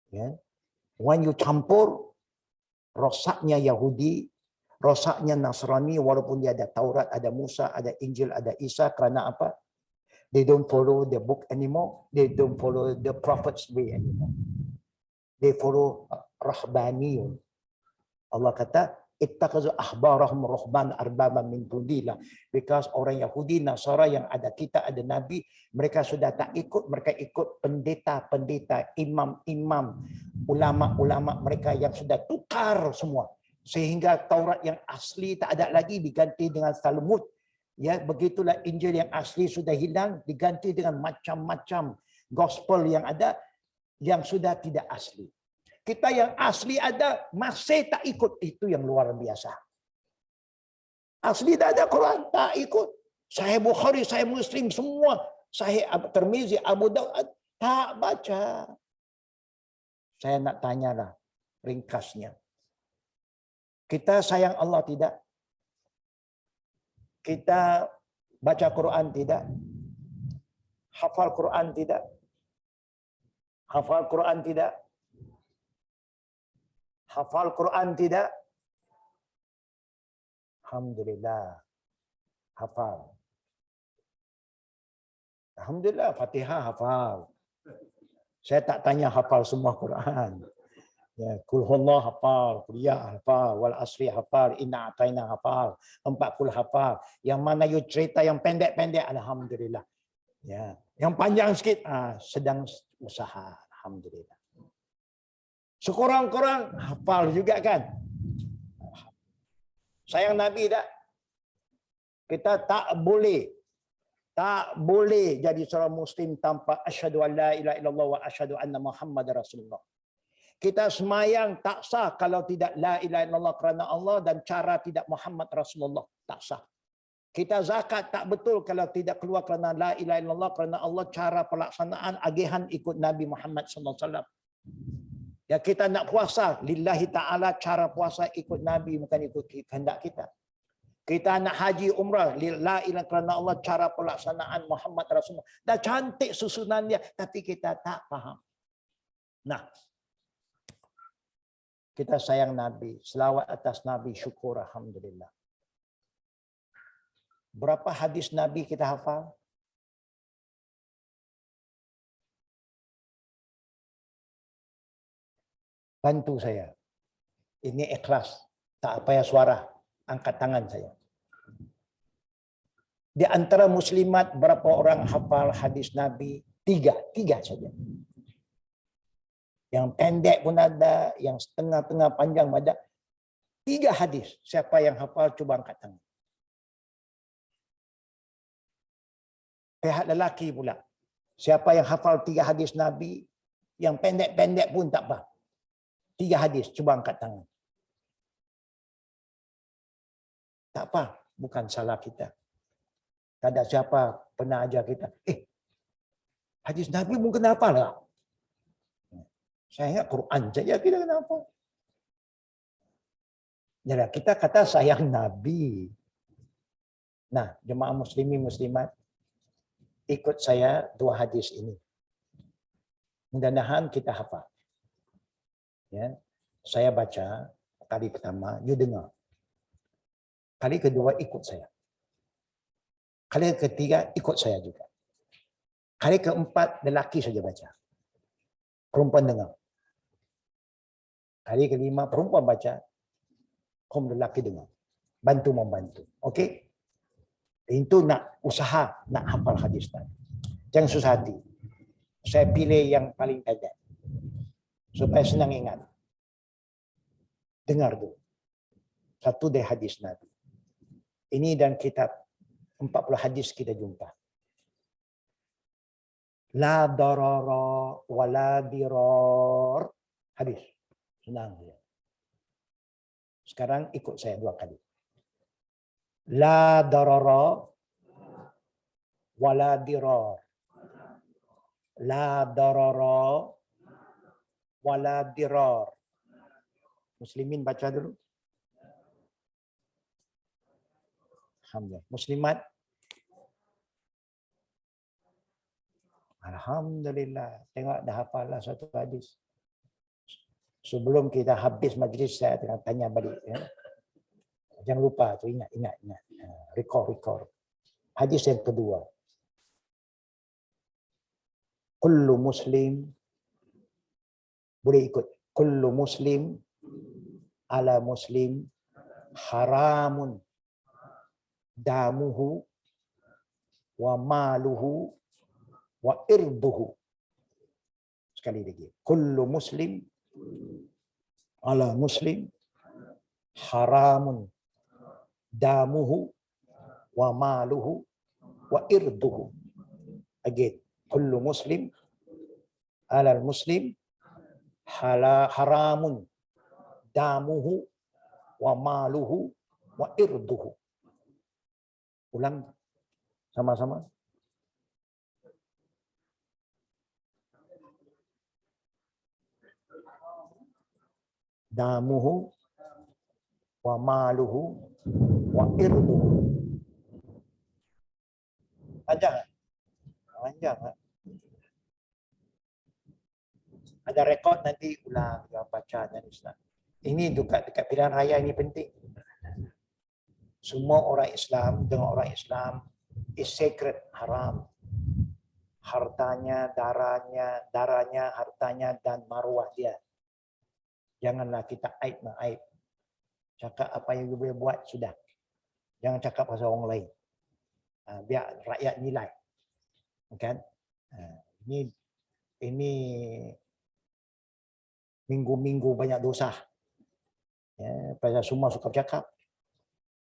Ya. When you campur, rosaknya Yahudi, rosaknya Nasrani, walaupun dia ada Taurat, ada Musa, ada Injil, ada Isa, kerana apa? They don't follow the book anymore. They don't follow the prophet's way anymore. They follow rahbaniyun. Allah kata, ittakazu ahbarahum ruhban arbaban min dunillah. Because orang Yahudi, Nasara yang ada kita, ada Nabi, mereka sudah tak ikut, mereka ikut pendeta-pendeta, imam-imam, ulama-ulama mereka yang sudah tukar semua. Sehingga Taurat yang asli tak ada lagi, diganti dengan Talmud. Ya, begitulah Injil yang asli sudah hilang, diganti dengan macam-macam gospel yang ada yang sudah tidak asli. Kita yang asli ada masih tak ikut, itu yang luar biasa. Asli tak ada Quran, tak ikut. Sahih Bukhari, Sahih Muslim semua, Sahih Tirmizi, Abu Daud tak baca. Saya nak tanyalah ringkasnya. Kita sayang Allah tidak? Kita baca Quran tidak? Hafal Quran tidak? Hafal Quran tidak? Hafal Quran tidak? Alhamdulillah. Hafal. Alhamdulillah, Fatihah hafal. Saya tak tanya hafal semua Quran. Ya, Qul huwallahu hafal, Qul ya hafal, wal asri hafal, inna ataina hafal, 40 hafal. Yang mana you cerita yang pendek-pendek, alhamdulillah. Ya, yang panjang sikit sedang usaha, alhamdulillah. Sekurang-kurang hafal juga kan? Sayang Nabi tak? Kita tak boleh jadi seorang Muslim tanpa asyhadu an la ilaha illallah wa asyhadu anna Muhammadar Rasulullah. Kita semayang tak sah kalau tidak la ilaha illallah kerana Allah dan cara tidak Muhammad Rasulullah, tak sah. Kita zakat tak betul kalau tidak keluar kerana la ilaha illallah kerana Allah, cara pelaksanaan agihan ikut Nabi Muhammad sallallahu alaihi wasallam. Ya, kita nak puasa lillahi taala, cara puasa ikut Nabi bukan ikut kehendak kita. Kita nak haji umrah la ilaha kerana Allah, cara pelaksanaan Muhammad Rasulullah. Dah cantik susunannya tapi kita tak faham. Nah, kita sayang Nabi, selawat atas Nabi, syukur alhamdulillah. Berapa hadis Nabi kita hafal? Bantu saya. Ini ikhlas, tak payah suara, angkat tangan saya. Di antara muslimat berapa orang hafal hadis Nabi? Tiga saja. Yang pendek pun ada, yang setengah-tengah panjang ada. 3 hadis. Siapa yang hafal cuba angkat tangan. Pihak lelaki pula. Siapa yang hafal 3 hadis Nabi, yang pendek-pendek pun tak apa. 3 hadis, cuba angkat tangan. Tak apa, bukan salah kita. Tak ada siapa pernah ajar kita. Hadis Nabi mungkin hafal tak? Saya ingat Quran saja kita kenapa. Jadi kita kata sayang Nabi. Nah, jemaah muslimin muslimat, ikut saya 2 hadis ini. Mudah-mudahan kita hafal. Ya, saya baca kali pertama, you dengar. Kali kedua ikut saya. Kali ketiga ikut saya juga. Kali keempat lelaki saja baca. Perempuan dengar. Kali kelima perempuan baca, kaum lelaki dengar. Bantu membantu. Okey? Itu nak usaha nak hafal hadis tadi. Jangan susah hati. Saya pilih yang paling pendek. Supaya senang ingat. Dengar tu. Satu dari hadis Nabi. Ini dan kitab 40 hadis kita jumpa. La darara wa la dirar. Habis. Senang saja. Sekarang ikut saya 2 kali. La darara wa la dirar. La darara wa la dirar. Muslimin baca dulu. Alhamdulillah. Muslimat. Alhamdulillah. Tengok dah hafal lah satu hadis. Sebelum kita habis majlis saya akan tanya balik. Ya. Jangan lupa tu, ingat. Recall. Hadis yang kedua. Kullu muslim, boleh ikut. Kullu muslim ala muslim haramun damuhu wa maluhu wa irduhu. Sekali lagi. Kullu muslim ala muslim haramun damuhu wa maluhu wa irduhu. Again. Kullu muslim ala muslim haramun damuhu wa maluhu wa irduhu. Ulang sama-sama. Damuhu wa maluhu wa irduhu. Panjang. Ada rekod nanti ulang yang baca dan Islam. Ini dekat pilihan raya ini penting. Semua orang Islam dengan orang Islam is sacred, haram. Hartanya, darahnya, hartanya dan maruah dia. Janganlah kita aib. Cakap apa yang you boleh buat sudah. Jangan cakap pasal orang lain. Biar rakyat nilai. Kan? Ini minggu-minggu banyak dosa. Ya, pasal semua suka cakap.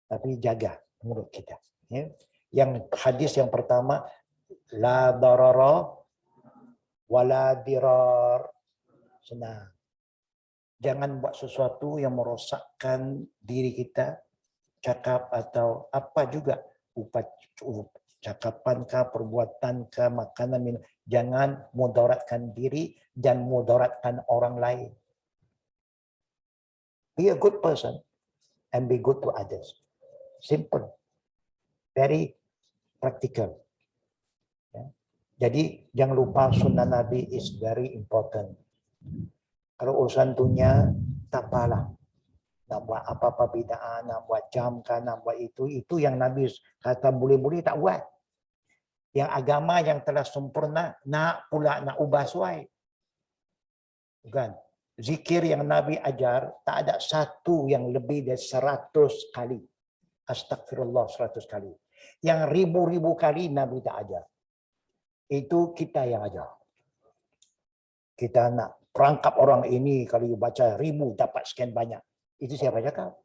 Tapi jaga mulut kita. Ya. Yang hadis yang pertama, la darara wala dirar. Senang. Jangan buat sesuatu yang merosakkan diri kita, cakap atau apa juga, cakapankah, perbuatankah, makanan, minum. Jangan mudaratkan diri dan mudaratkan orang lain. Be a good person and be good to others. Simple. Very practical. Ya. Jadi jangan lupa sunnah Nabi is very important. Kalau urusan dunia, tak apalah. Nak buat apa-apa bid'ah, nak buat jam kan, nak buat itu yang Nabi kata boleh-boleh tak buat. Yang agama yang telah sempurna, nak ubah suai. Bukan. Zikir yang Nabi ajar, tak ada satu yang lebih dari 100 kali. Astagfirullah 100 kali. Yang ribu-ribu kali Nabi tak ajar. Itu kita yang ajar. Kita nak perangkap orang ini, kalau you baca 1000 dapat sekian banyak. Itu siapa cakap?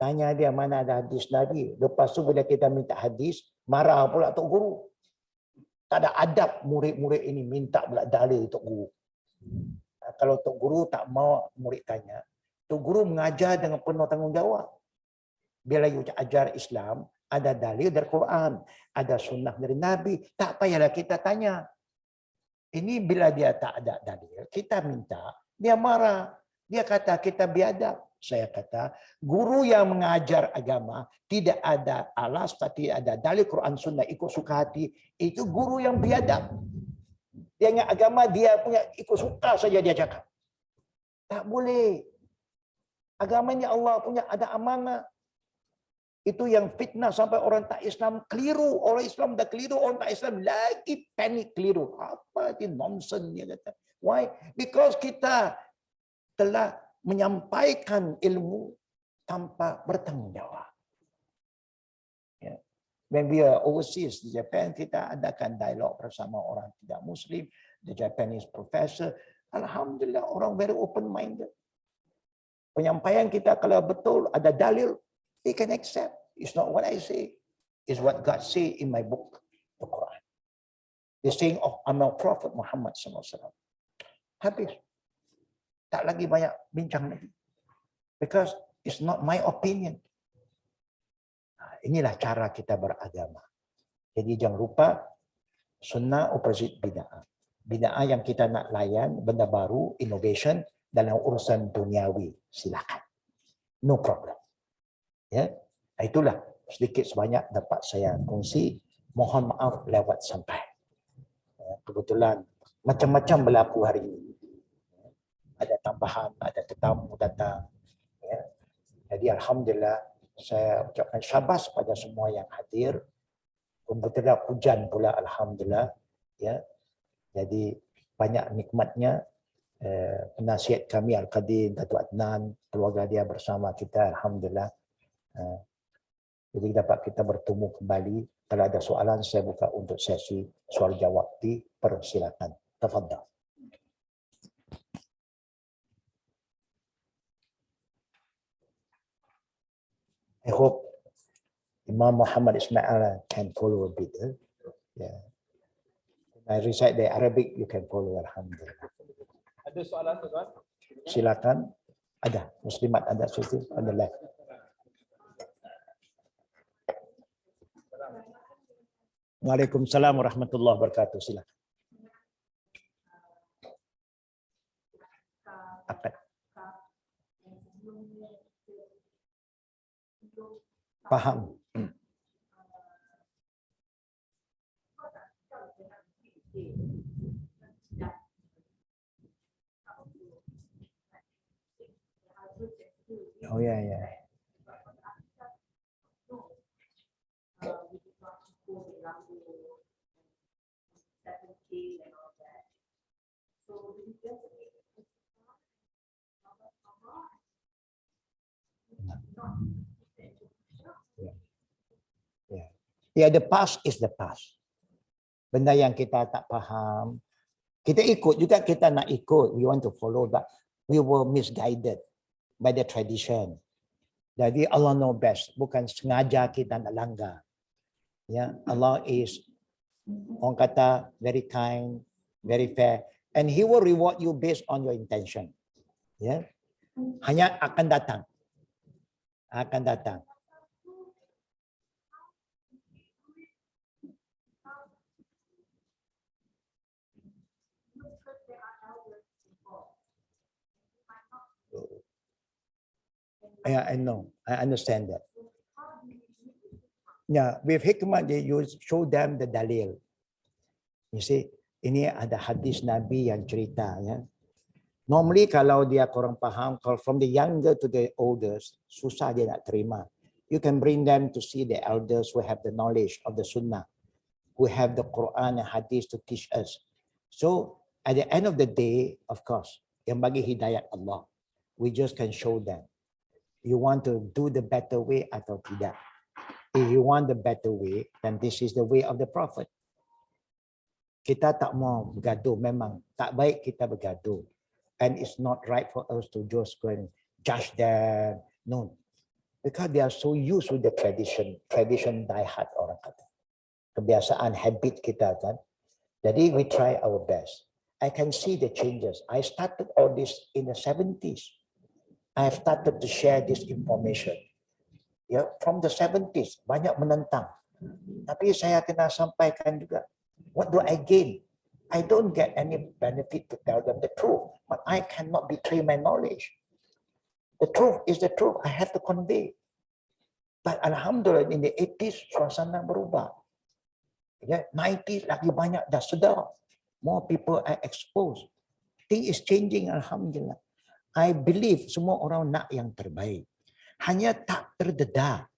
Tanya dia mana ada hadis Nabi. Lepas tu bila kita minta hadis, marah pula Tok Guru. Tak ada adab murid-murid ini minta pula dalil Tok Guru. Kalau Tok Guru tak mau murid tanya, Tok Guru mengajar dengan penuh tanggungjawab. Bila you ajar Islam, ada dalil dari Quran, ada sunnah dari Nabi, tak payahlah kita tanya. Ini bila dia tak ada dalil, kita minta, dia marah. Dia kata kita biadab. Saya kata, guru yang mengajar agama tidak ada alas, tidak ada dalil Quran Sunnah ikut suka hati, itu guru yang biadab. Dia ingat agama, dia punya ikut suka saja dia cakap. Tak boleh. Agamanya Allah punya ada amanah. Itu yang fitnah sampai orang tak Islam keliru. Orang Islam dah keliru, orang tak Islam lagi panik keliru. Apa itu nonsense dia kata. Why? Because kita telah menyampaikan ilmu tanpa bertanggungjawab. Yeah. When we are overseas di Japan, kita adakan dialog bersama orang tidak Muslim, the Japanese professor. Alhamdulillah, orang very open-minded. Penyampaian kita kalau betul, ada dalil, they can accept. It's not what I say. It's what God say in my book, the Quran. They're saying, oh, I'm a prophet Muhammad SAW. Habis. Tak lagi banyak bincang lagi. Because it's not my opinion. Inilah cara kita beragama. Jadi jangan lupa, sunnah opposite bid'ah. Bid'ah yang kita nak layan, benda baru, innovation, dalam urusan duniawi, silakan. No problem. Ya, itulah sedikit sebanyak dapat saya kongsi. Mohon maaf lewat sampai. Ya, kebetulan macam-macam berlaku hari ini. Ada tambahan, ada tetamu datang. Ya. Jadi alhamdulillah saya ucapkan syabas pada semua yang hadir. Kebetulan hujan pula alhamdulillah. Ya. Jadi banyak nikmatnya penasihat kami Al-Qadim Datuk Adnan, keluarga dia bersama kita alhamdulillah. Jadi dapat kita bertemu kembali. Kalau ada soalan saya buka untuk sesi soal jawab, dipersilakan. Tafadhal. I hope Imam Muhammad Ismail can follow a bit. Yeah. I recite the Arabic, you can follow. Alhamdulillah. Ada soalan tuan? Silakan. Ada. Muslimat ada situ. Ada left. Waalaikumsalam warahmatullahi wabarakatuh. Silakan. Apa? Paham. Oh ya ya. Ya, the past is the past. Benda yang kita tak faham, kita ikut juga, kita nak ikut, we want to follow, but we were misguided by the tradition. Jadi Allah know best, bukan sengaja kita nak langgar. Ya, Allah is, orang kata, very kind, very fair, and He will reward you based on your intention. Ya, hanya akan datang, akan datang. Yeah, I know. I understand that. Yeah, with hikmah, you show them the dalil. You see, ini ada hadis Nabi yang cerita. Ya. Normally kalau dia kurang faham, kalau from the younger to the oldest, susah dia nak terima. You can bring them to see the elders who have the knowledge of the sunnah, who have the Quran and hadis to teach us. So at the end of the day, of course, yang bagi hidayat Allah, we just can show them. You want to do the better way atau tidak. If you want the better way, then this is the way of the Prophet. Kita tak mau bergaduh, memang tak baik kita bergaduh. And it's not right for us to just go and judge them. No. Because they are so used with the tradition. Tradition die hard orang kata. Kebiasaan, habit kita kan. Jadi we try our best. I can see the changes. I started all this in the 70s. I have started to share this information. Ya, from the 70s, banyak menentang. Tapi saya kena sampaikan juga. What do I gain? I don't get any benefit to tell them the truth, but I cannot betray my knowledge. The truth is the truth. I have to convey. But alhamdulillah, in the 80s, suasana berubah. Ya, 90s lagi banyak dah sedar. More people are exposed. Thing is changing, alhamdulillah. I believe semua orang nak yang terbaik. Hanya tak terdedah.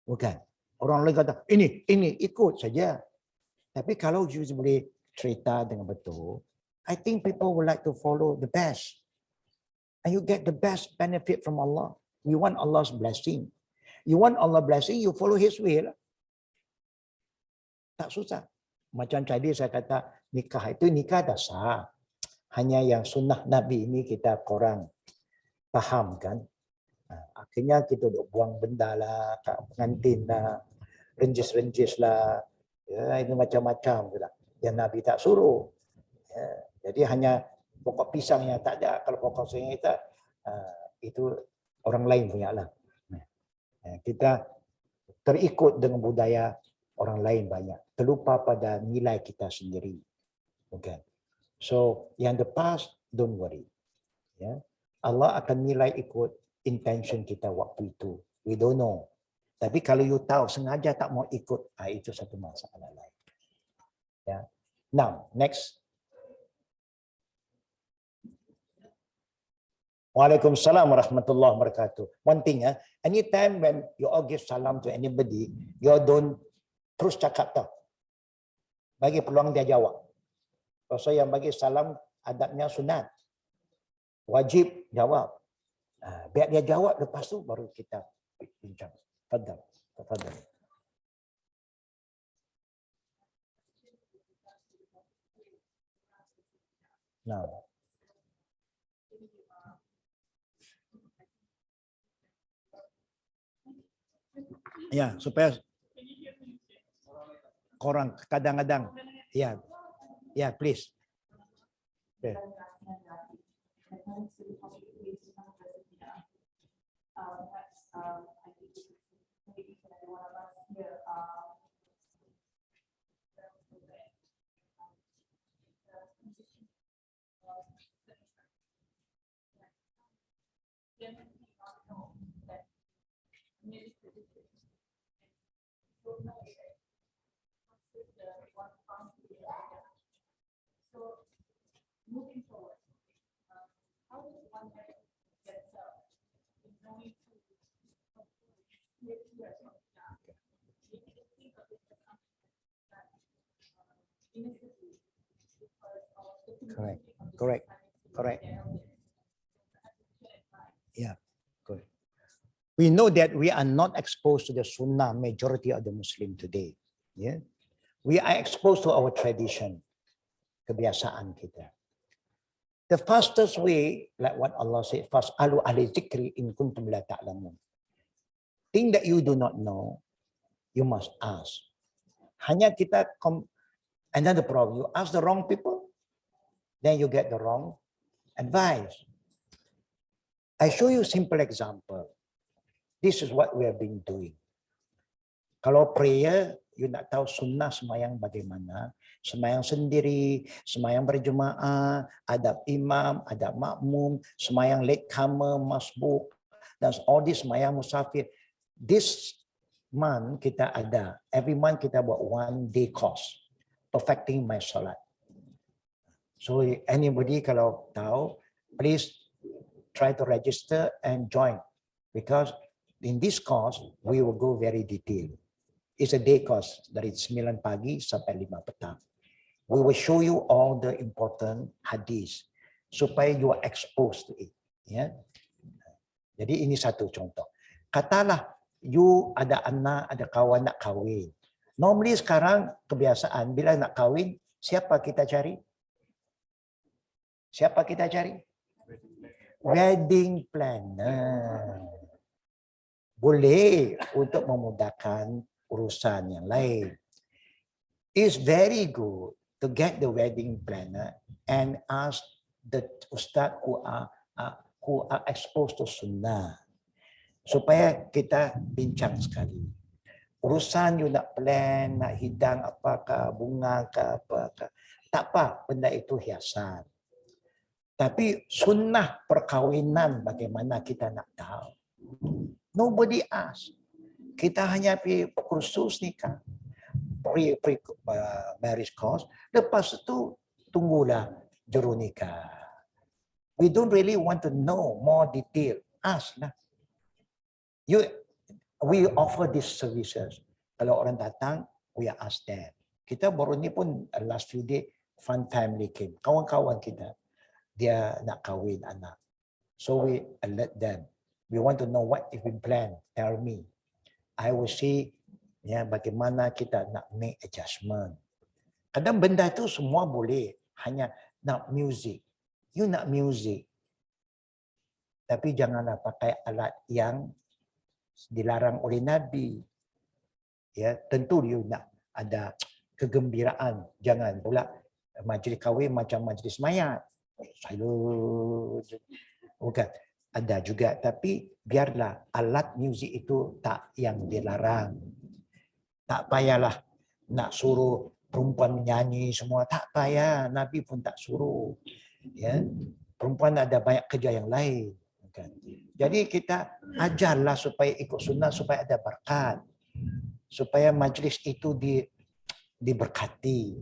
Bukan. Orang lain kata, ini, ikut saja. Tapi kalau you boleh cerita dengan betul, I think people would like to follow the best. And you get the best benefit from Allah. You want Allah's blessing. You want Allah's blessing, you follow His way. Tak susah. Macam tadi saya kata, nikah itu nikah dah sah. Hanya yang sunnah Nabi ini kita kurang faham kan. Akhirnya kita duk buang benda lah, kat pengantin lah, renjis lah. Ya, ini macam-macam juga. Yang Nabi tak suruh. Ya, jadi hanya pokok pisang yang tak ada. Kalau pokok pisang kita, itu orang lain punya lah. Kita terikut dengan budaya orang lain banyak. Terlupa pada nilai kita sendiri. Okay. So, yang the past, don't worry. Ya. Allah akan nilai ikut intention kita waktu itu. We don't know. Tapi kalau you tahu sengaja tak mau ikut, itu satu masalah lain. Ya. Now, next. Waalaikumsalam warahmatullahi wabarakatuh. One thing, anytime when you all give salam to anybody, you all don't terus cakap tau. Bagi peluang dia jawab. Kalau yang bagi salam adabnya sunat. Wajib jawab. Biar dia jawab, lepas tu baru kita bincang. Tafadhal. Tafadhal. Now. Ya, supaya korang kadang-kadang. Ya, ya, please. Okay. Moving forward, how does one get themselves in knowing to Correct. Yeah, good. We know that we are not exposed to the Sunnah majority of the Muslim today. Yeah, we are exposed to our tradition, kebiasaan kita. The fastest way, like what Allah said, "Fas'alu ahli dzikri in kuntum la ta'lamun." Thing that you do not know, you must ask. Hanya kita another problem, you ask the wrong people, then you get the wrong advice. I show you a simple example. This is what we have been doing. Kalau prayer, you nak tahu sunnah semayang bagaimana, semayang sendiri, semayang berjemaah, adab imam, adab makmum, semayang latecomer, masbuk, dan all this semayang musafir. This month kita ada, every month kita buat 1 day course, perfecting my salat. So anybody kalau tahu, please try to register and join, because in this course we will go very detailed. It's a day course dari 9 pagi sampai 5 petang. We will show you all the important hadis supaya you are exposed to it. Ya. Jadi ini satu contoh. Katalah you ada anak, ada kawan nak kahwin. Normally sekarang kebiasaan bila nak kahwin, siapa kita cari? Siapa kita cari? Wedding planner. Boleh untuk memudahkan urusan yang lain. It's very good to get the wedding planner and ask the ustaz who are exposed to sunnah, supaya kita bincang sekali. Urusan you nak plan, nak hidang apakah, bunga ke apakah, tak apa, benda itu hiasan. Tapi sunnah perkahwinan bagaimana kita nak tahu? Nobody ask. Kita hanya pergi kursus nikah, marriage course. Lepas itu tunggulah juru nikah. We don't really want to know more detail. Ask lah. We offer these services. Kalau orang datang, we ask them. Kita baru ni pun last few days, fun family came. Kawan-kawan kita, dia nak kahwin anak. So we alert them. We want to know what if we plan. Tell me. I will see ya bagaimana kita nak make adjustment. Kadang benda itu semua boleh, hanya nak music. You nak music. Tapi janganlah pakai alat yang dilarang oleh Nabi. Ya, tentu you nak ada kegembiraan. Jangan pula majlis kahwin macam majlis mayat. Bukan. Ada juga, tapi biarlah alat muzik itu tak yang dilarang. Tak payahlah nak suruh perempuan menyanyi semua, tak payah. Nabi pun tak suruh. Ya, Perempuan ada banyak kerja yang lain. Kan? Jadi kita ajarlah supaya ikut sunnah, supaya ada berkat. Supaya majlis itu diberkati.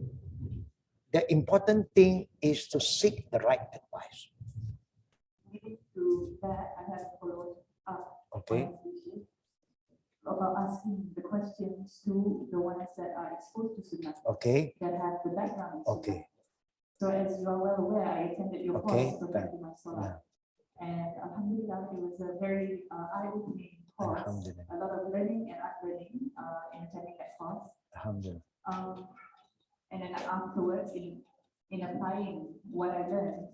The important thing is to seek the right advice. Related to that, I have followed up Okay. on this issue about asking the questions to the ones that are exposed to Sunnah, Okay. that have the background in Sunnah. Okay. So as you are well aware, I attended your Okay. course, Protecting My Salah. And Alhamdulillah, it was a very eye-opening course. Alhamdulillah. A lot of learning and unlearning in attending that course. Alhamdulillah. And then afterwards, in applying what I learned,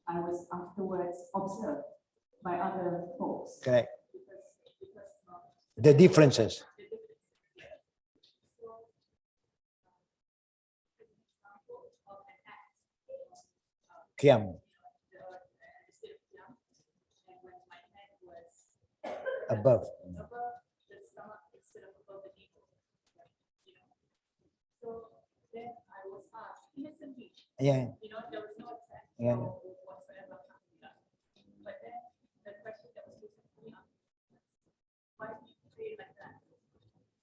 I was afterwards observed by other folks. Correct. Because The differences. Qiyam. Above. Then I was asked innocently, Yeah. there was no attempt Yeah. whatsoever. But then the question that was given to me, why do you pray like that?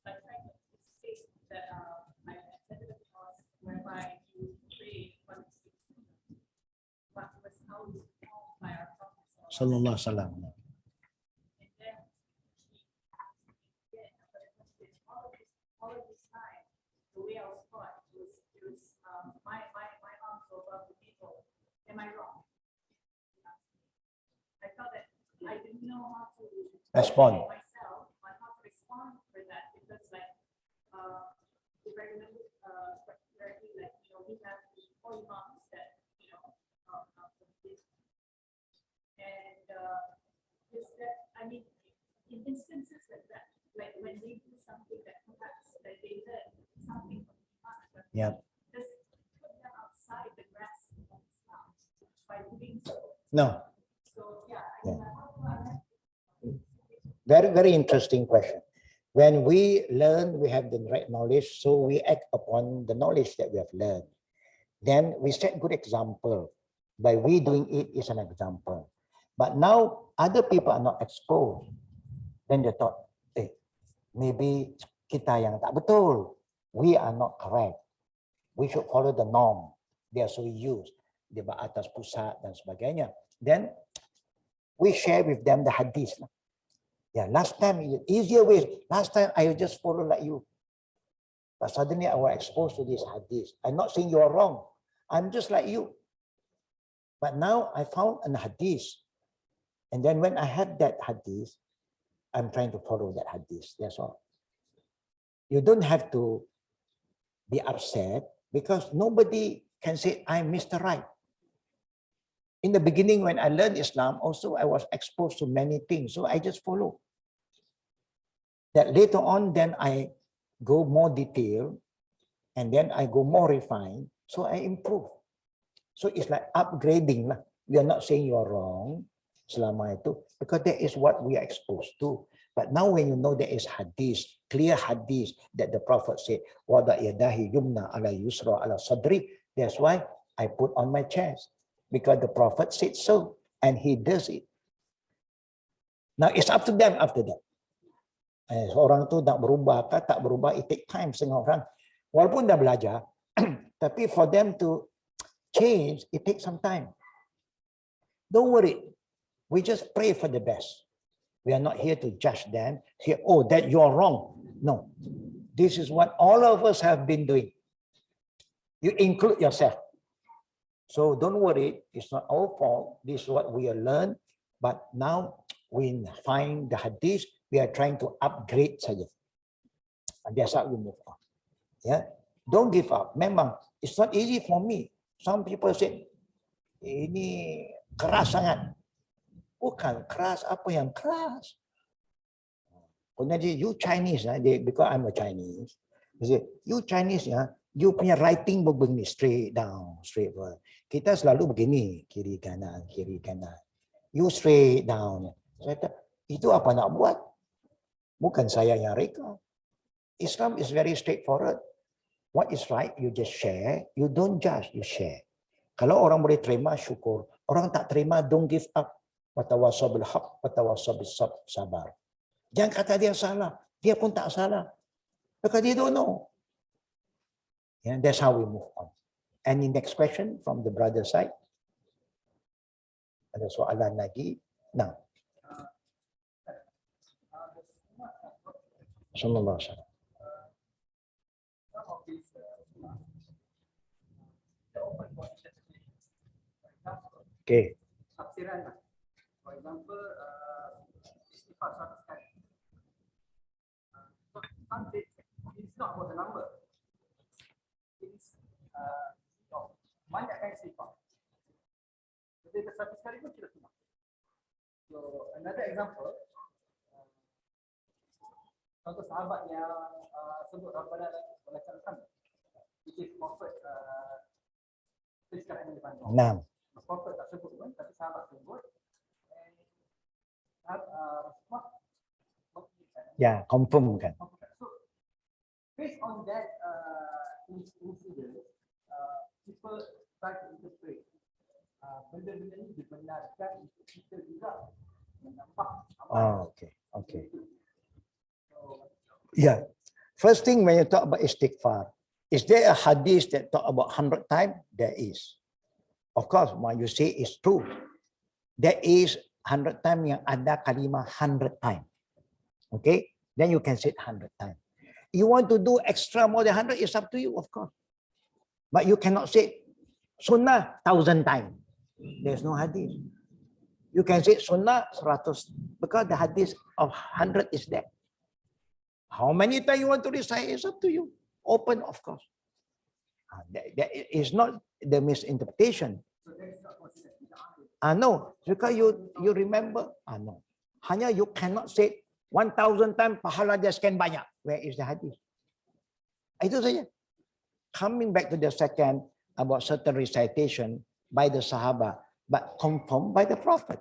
I tried to state that I attended a course whereby you pray what was how you called by our Prophet. Sallallahu alaihi wasallam. And then she asked me again another question. All of this time, the way I was taught was my arms were above the people. Am I wrong? I felt that I didn't know how to Respond. myself on how to respond for that, because like if I remember correctly, like we have the 4 imams that and is that, I mean, in instances like that, like when they do something that perhaps that they learn something from the imam, Yeah. does it put them outside the grasp of Islam by doing so? No. So yeah, Very, very interesting question. When we learn, we have the right knowledge, so we act upon the knowledge that we have learned. Then we set good example. By we doing it is an example. But now other people are not exposed. Then they thought, maybe kita yang tak betul. We are not correct. We should follow the norm. They are so used. Di atas pusat dan sebagainya. Then we share with them the hadith. Yeah, last time, easier ways. Last time I just follow like you. But suddenly I was exposed to this hadith. I'm not saying you are wrong. I'm just like you. But now I found an hadith. And then when I have that hadith, I'm trying to follow that hadith. That's all. You don't have to be upset because nobody can say I'm Mr. Right. In the beginning, when I learned Islam, also I was exposed to many things. So I just follow. That later on, then I go more detailed and then I go more refined. So I improve. So it's like upgrading. We are not saying you are wrong, selama itu, because that is what we are exposed to. But now when you know there is hadith, clear hadith that the Prophet said, wada yadahi yumna ala yusra ala sadri. That's why I put on my chest. Because the Prophet said so. And he does it. Now it's up to them after that. Orang tu nak berubah ke tak berubah, it take time setengah orang. Walaupun dah belajar, tapi for them to change, it takes some time. Don't worry. We just pray for the best. We are not here to judge them. Say, oh, that you're wrong. No. This is what all of us have been doing. You include yourself. So don't worry. It's not our fault. This is what we have learned. But now we find the hadith. We are trying to upgrade saja. And that's how we move on. Yeah. Don't give up. Memang, it's not easy for me. Some people say, ini keras sangat. Bukan keras, apa yang keras? You Chinese, because I'm a Chinese. You say, you Chinese, you punya writing begini, straight down, straight forward. Kita selalu begini, kiri kanan, kiri kanan. You straight down. Saya kata, itu apa nak buat? Bukan saya yang reka. Islam is very straightforward. What is right, you just share. You don't judge, you share. Kalau orang boleh terima, syukur. Orang tak terima, don't give up. Watawassaw bil haqq, watawassaw bis sabar. Jangan kata dia salah. Dia pun tak salah. Because they don't know. Yeah, that's how we move on. Any next question from the brother side? Ada soalan lagi? Nah. Sallallahu alaihi wasallam. Okay. Tafsiran, for example, istighfar 100 kali. Something it's not about the number. It's banyakkan istighfar. Jadi 100 kali pun tidak cukup. So another example, contoh sahabat yang sebut Rabbana wa lakal hamd, which is Prophet sekarang ini dipanggil. Nah. Prophet tak sebut pun, tapi sahabat sebut. Ya, confirm kan. So, based on that incident, people try to interpret benda-benda ini dibenarkan untuk kita juga menambah amal. Okay. Yeah. First thing when you talk about istighfar, is there a hadith that talk about 100 times? There is. Of course, what you say is true. There is 100 times yang ada kalimah 100 times. Okay? Then you can say 100 times. You want to do extra more than 100, it's up to you, of course. But you cannot say sunnah 1,000 times. There's no hadith. You can say sunnah 100 because the hadith of 100 is there. How many times you want to recite is up to you. Open, of course. That is not the misinterpretation. No, because you remember. No. Hanya you cannot say 1,000 times pahala dia sekian banyak. Where is the hadith? Itu saja. Coming back to the second about certain recitation by the Sahaba, but confirmed by the Prophet.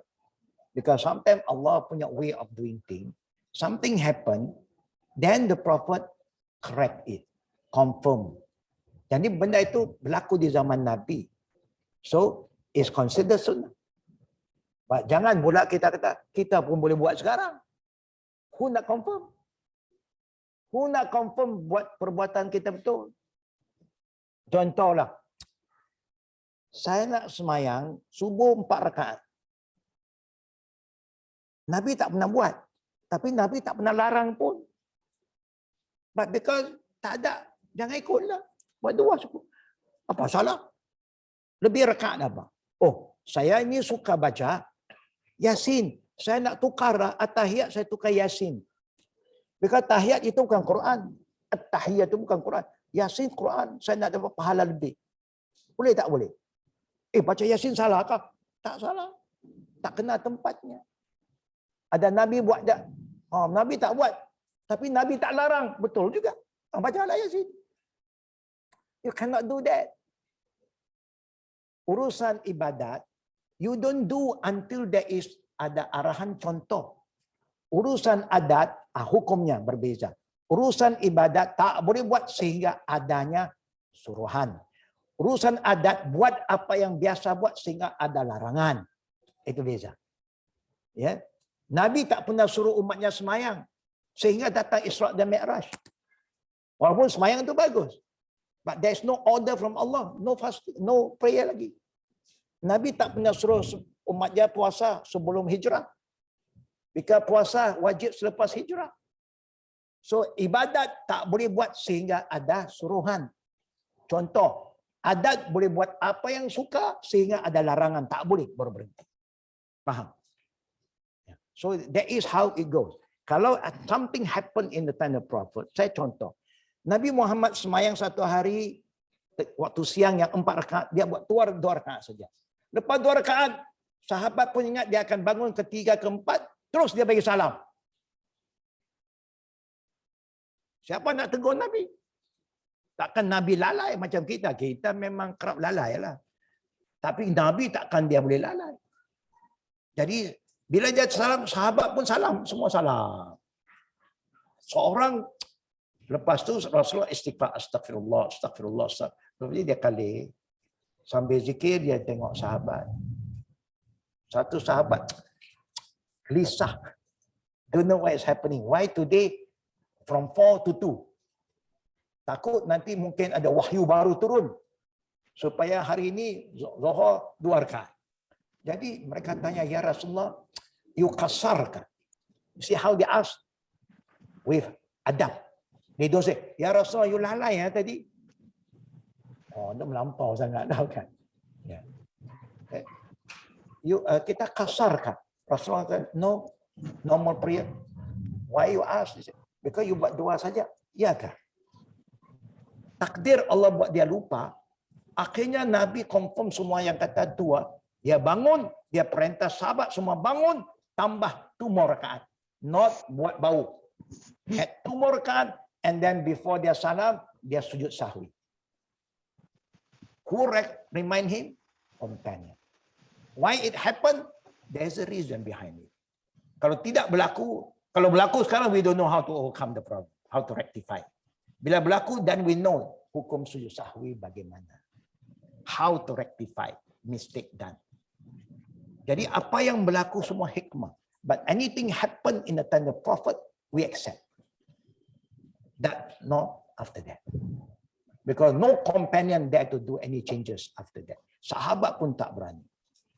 Because sometimes Allah punya way of doing things. Something happened, then the Prophet correct it, confirm. Jadi benda itu berlaku di zaman Nabi. So, it's considered sunnah. But jangan pula kita kata, kita pun boleh buat sekarang. Who nak confirm? Who nak confirm buat perbuatan kita betul? Contohlah, saya nak semayang subuh 4 rakaat. Nabi tak pernah buat. Tapi Nabi tak pernah larang pun. But because tak ada, jangan ikutlah. Buat 2 cukup. Apa salah? Lebih rakaat apa? Oh, saya ini suka baca Yasin. Saya nak tukar at-tahiyat, saya tukar Yasin. Because tahiyat itu bukan Quran. At-tahiyat itu bukan Quran. Yasin Quran, saya nak dapat pahala lebih. Boleh tak boleh? Baca Yasin salah kah? Tak salah. Tak kena tempatnya. Ada Nabi buat tak? Nabi tak buat. Tapi Nabi tak larang. Betul juga. Bacalah Yasin. You cannot do that. Urusan ibadat, you don't do until there is ada arahan contoh. Urusan adat, hukumnya berbeza. Urusan ibadat tak boleh buat sehingga adanya suruhan. Urusan adat buat apa yang biasa buat sehingga ada larangan. Itu beza. Ya. Nabi tak pernah suruh umatnya semayang sehingga datang Isra dan Mi'raj. Walaupun semayang itu bagus. But there is no order from Allah, no fasting, no prayer lagi. Nabi tak pernah suruh umatnya puasa sebelum hijrah. Jika puasa wajib selepas hijrah. So ibadat tak boleh buat sehingga ada suruhan. Contoh, adat boleh buat apa yang suka sehingga ada larangan. Tak boleh, baru berhenti. Faham? So that is how it goes. Kalau something happen in the time of Prophet, saya contoh. Nabi Muhammad semayang satu hari, waktu siang yang 4 rakaat, dia buat 2 rakaat saja. Lepas 2 rakaat, sahabat pun ingat dia akan bangun ketiga, keempat, terus dia bagi salam. Siapa nak tegur Nabi? Takkan Nabi lalai macam kita. Kita memang kerap lalai lah. Tapi Nabi takkan dia boleh lalai. Jadi, bila dia salam, sahabat pun salam. Semua salam. Seorang, lepas tu Rasulullah istighfar. Astagfirullah, astagfirullah, astagfirullah. Lepas dia kali, sambil zikir, dia tengok sahabat. Satu sahabat gelisah. Don't know what is happening. Why today from 4 to 2? Takut nanti mungkin ada wahyu baru turun. Supaya hari ini Zuhur 2 rakaat. Jadi mereka tanya, ya Rasulullah, you kasarkan. See how they ask? With adab. They don't say, ya Rasulullah, you lalai ya tadi. Oh, itu melampau sangat tahu kan. Ya. Kita kasarkan. Rasulullah kata, no, normal prayer. Why you ask? Because you buat doa saja. Ya kan? Takdir Allah buat dia lupa. Akhirnya Nabi confirm semua yang kata dua. Dia bangun, dia perintah sahabat semua bangun, tambah 2 more rakaat. Not buat bau. At 2 more rakaat, and then before dia salam, dia sujud sahwi. Who remind him? Companion. Why it happened? There's a reason behind it. Kalau tidak berlaku, kalau berlaku sekarang, we don't know how to overcome the problem, how to rectify. Bila berlaku, then we know hukum sujud sahwi bagaimana. How to rectify mistake done. Jadi apa yang berlaku semua hikmah. But anything happen in the time of Prophet, we accept. That not after that. Because no companion dare to do any changes after that. Sahabat pun tak berani.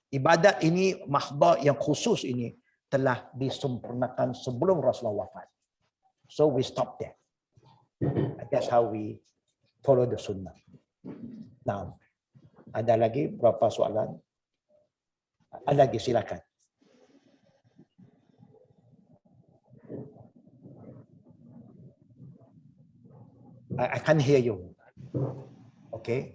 Ibadat ini, mahdah yang khusus ini, telah disempurnakan sebelum Rasulullah wafat. So we stop there. That's how we follow the sunnah. Now, ada lagi berapa soalan? Ada lagi, silakan. I can't hear you. Okay.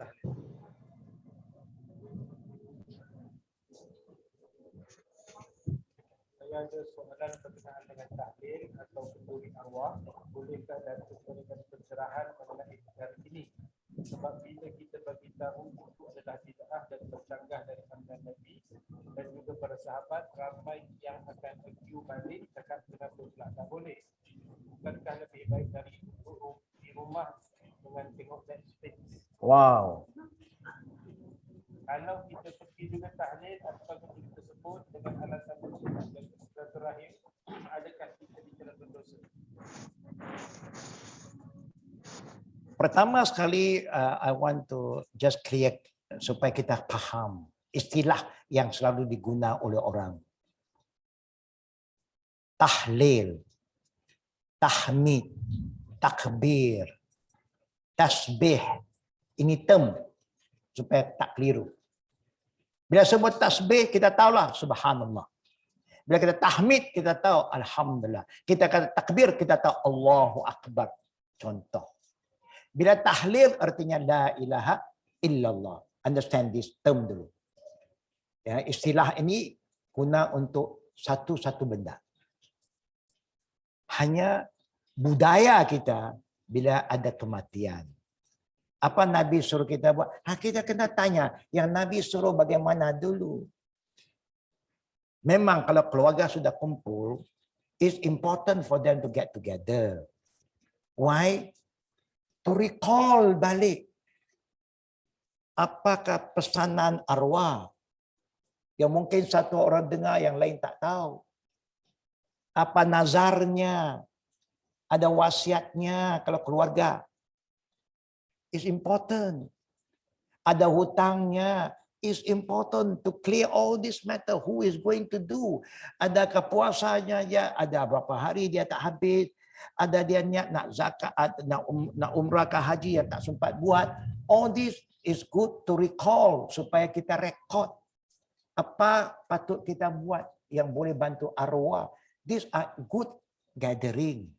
Saya ada soalan berkenaan dengan tahlil atau kenduri arwah. Bolehkah dan memberikan pencerahan mengenai perkara ini? Sebab bila kita bagi tahu itu adalah bid'ah dan bercanggah dari pandangan Nabi dan juga para sahabat, ramai yang akan review balik cakap kenapa pula tak boleh. Bukankah lebih baik dari di rumah dengan tengok Netflix? Wow. Kalau kita pergi dengan tahlil atau kenduri tersebut dengan alasan bersunat dan silaturahim, adakah kita dijerat berdosa? Pertama sekali, I want to just clear supaya kita faham istilah yang selalu digunakan oleh orang. Tahlil, tahmid, takbir, tasbih. Ini term supaya tak keliru. Bila sebut tasbih, kita tahulah subhanallah. Bila kita tahmid, kita tahu alhamdulillah. Kita kata takbir, kita tahu Allahu akbar. Contoh. Bila tahlil artinya la ilaha illallah. Understand this term dulu. Ya, istilah ini guna untuk satu-satu benda. Hanya budaya kita bila ada kematian. Apa Nabi suruh kita buat? Kita kena tanya yang Nabi suruh bagaimana dulu. Memang kalau keluarga sudah kumpul, it's important for them to get together. Why? To recall balik. Apakah pesanan arwah yang mungkin satu orang dengar yang lain tak tahu. Apa nazarnya? Ada wasiatnya kalau keluarga. It's important. Ada hutangnya. It's important to clear all this matter. Who is going to do? Adakah puasanya? Ya, ada berapa hari dia tak habis. Ada dia niat nak zakat, nak umrah ke haji yang tak sempat buat. All this is good to recall supaya kita rekod apa patut kita buat yang boleh bantu arwah. These are good gathering.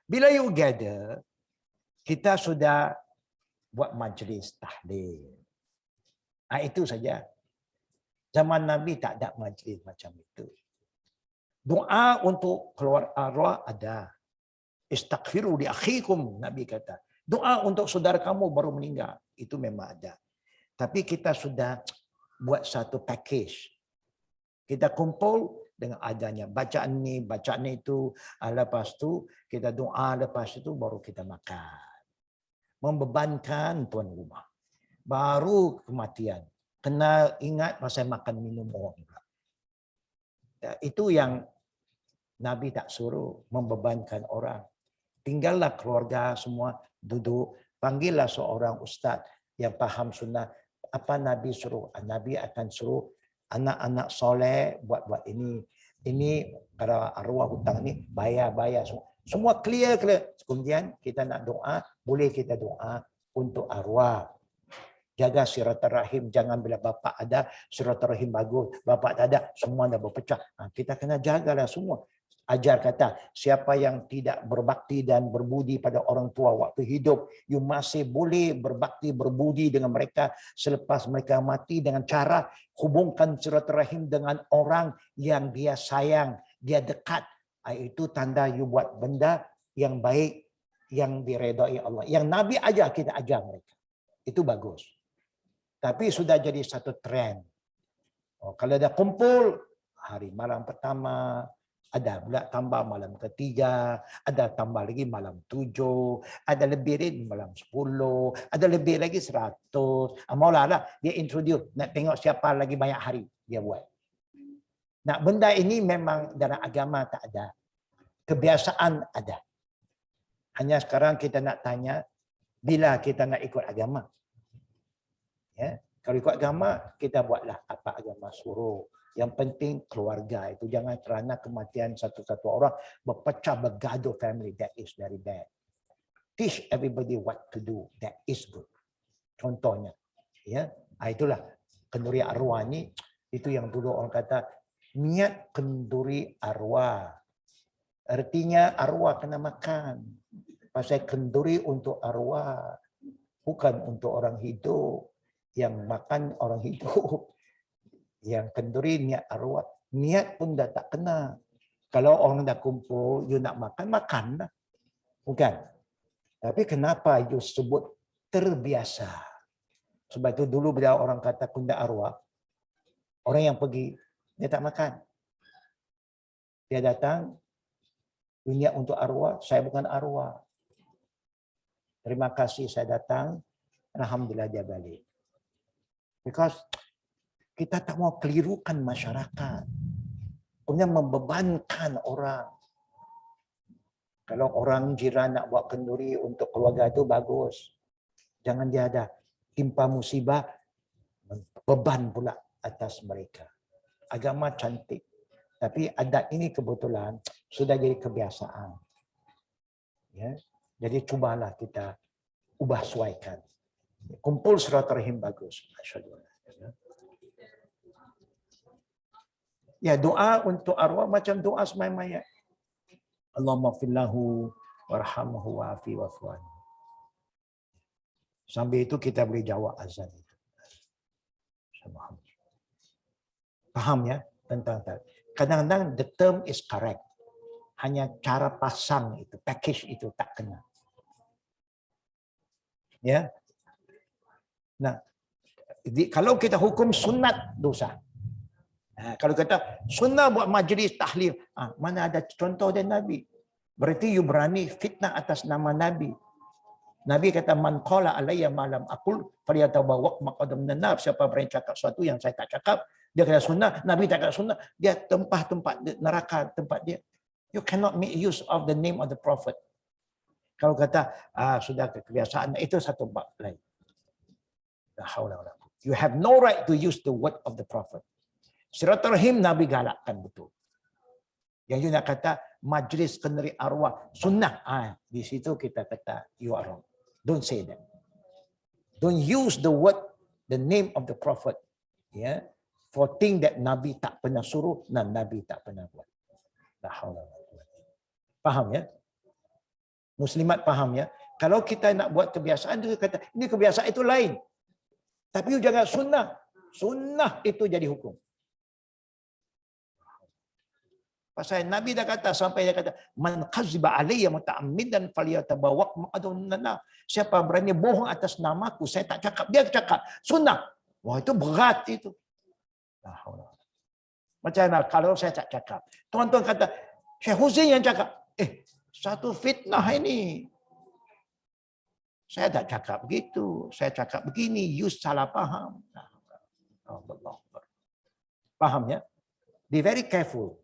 Bila you gather, kita sudah buat majlis tahlil. Itu saja. Zaman Nabi tak ada majlis macam itu. Doa untuk keluar arwah ada. Istaghfiru li akhikum, Nabi kata. Doa untuk saudara kamu baru meninggal. Itu memang ada. Tapi kita sudah buat satu package. Kita kumpul dengan adanya bacaan ni, bacaan itu. Lepas tu kita doa, lepas itu baru kita makan. Membebankan tuan rumah. Baru kematian. Kena ingat masa makan minum orang. Itu yang Nabi tak suruh membebankan orang. Tinggallah keluarga semua duduk, panggillah seorang ustaz yang faham sunnah. Apa Nabi suruh? Nabi akan suruh anak-anak soleh buat ini. Ini kalau arwah hutang ni bayar semua. Semua clear. Kemudian kita nak doa, boleh kita doa untuk arwah. Jaga silaturahim, jangan bila bapa ada silaturahim bagus, bapa tak ada semua dah berpecah. Kita kena jagalah semua. Ajar kata, siapa yang tidak berbakti dan berbudi pada orang tua waktu hidup, you masih boleh berbakti berbudi dengan mereka selepas mereka mati dengan cara hubungkan silaturahim dengan orang yang dia sayang, dia dekat. Itu tanda you buat benda yang baik, yang diredai Allah. Yang Nabi ajar, kita ajar mereka. Itu bagus. Tapi sudah jadi satu trend. Kalau ada kumpul, hari malam pertama, ada pula tambah malam ketiga, ada tambah lagi malam 7, ada lebih lagi malam 10, ada lebih lagi 100. Maulah lah, dia introduce, nak tengok siapa lagi banyak hari dia buat. Nah, benda ini memang dalam agama tak ada. Kebiasaan ada. Hanya sekarang kita nak tanya, bila kita nak ikut agama? Ya, kalau ikut agama, kita buatlah apa agama suruh. Yang penting keluarga itu. Jangan kerana kematian satu-satu orang berpecah bergaduh family. That is very bad. Teach everybody what to do. That is good. Contohnya. Ya, itulah kenduri arwah ni. Itu yang dulu orang kata, niat kenduri arwah. Artinya arwah kena makan. Pasal kenduri untuk arwah. Bukan untuk orang hidup. Yang makan orang hidup. Yang kenduri niat arwah. Niat pun dah tak kena. Kalau orang dah kumpul, you nak makan, makanlah. Bukan. Tapi kenapa you sebut terbiasa? Sebab itu dulu bila orang kata kunda arwah, orang yang pergi, dia tak makan. Dia datang, you niat untuk arwah, saya bukan arwah. Terima kasih saya datang, alhamdulillah dia balik. Because kita tak mau kelirukan masyarakat. Kemudian membebankan orang. Kalau orang jiran nak buat kenduri untuk keluarga itu bagus. Jangan dia ada timpa musibah, beban pula atas mereka. Agama cantik. Tapi adat ini kebetulan sudah jadi kebiasaan. Ya. Jadi cubalah kita ubah suaikan. Kumpul silaturahim bagus. Masyaallah. Ya, doa untuk arwah macam doa sembahyang mayat. Allahumma fillahu warhamhu wa'afi wa'fu'an. Sambil itu kita boleh jawab azan itu. Faham ya tentang tadi. Kadang-kadang the term is correct. Hanya cara pasang itu, package itu tak kena. Ya. Nah, kalau kita hukum sunat dosa. Kalau kata sunnah buat majlis tahlil, mana ada contoh dari Nabi? Berarti you berani fitnah atas nama Nabi. Nabi kata man qala alayya ma lam aqul falyatabawwa maq'adahu minan nar. Siapa berani cakap sesuatu yang saya tak cakap, dia kata sunnah, Nabi tak kata sunnah, dia tempat neraka tempat dia. You cannot make use of the name of the prophet. Kalau kata sudah kebiasaan, itu satu bab lain. La haula wala quwwata. You have no right to use the word of the prophet. Silaturahim Nabi galakkan betul. Yang you nak kata majlis kenduri arwah sunnah, di situ kita kata you are wrong. Don't say that. Don't use the word, the name of the prophet, yeah, for thing that Nabi tak pernah suruh dan Nabi tak pernah buat. La haula wala quwwata. Faham ya? Muslimat faham ya? Kalau kita nak buat kebiasaan, dia kata ini kebiasaan itu lain. Tapi you jangan sunnah. Sunnah itu jadi hukum. Pasal Nabi dah kata, sampai dia kata, man qaziba alayya muta'ammidan falyatabawwa maq'adahu minan nar. Siapa berani bohong atas namaku, saya tak cakap, dia cakap sunnah. Wah, itu berat itu. Macam mana kalau saya tak cakap? Tuan-tuan kata, Syekh Husin yang cakap. Satu fitnah ini. Saya tak cakap begitu. Saya cakap begini, you salah faham. Faham ya? Be very careful.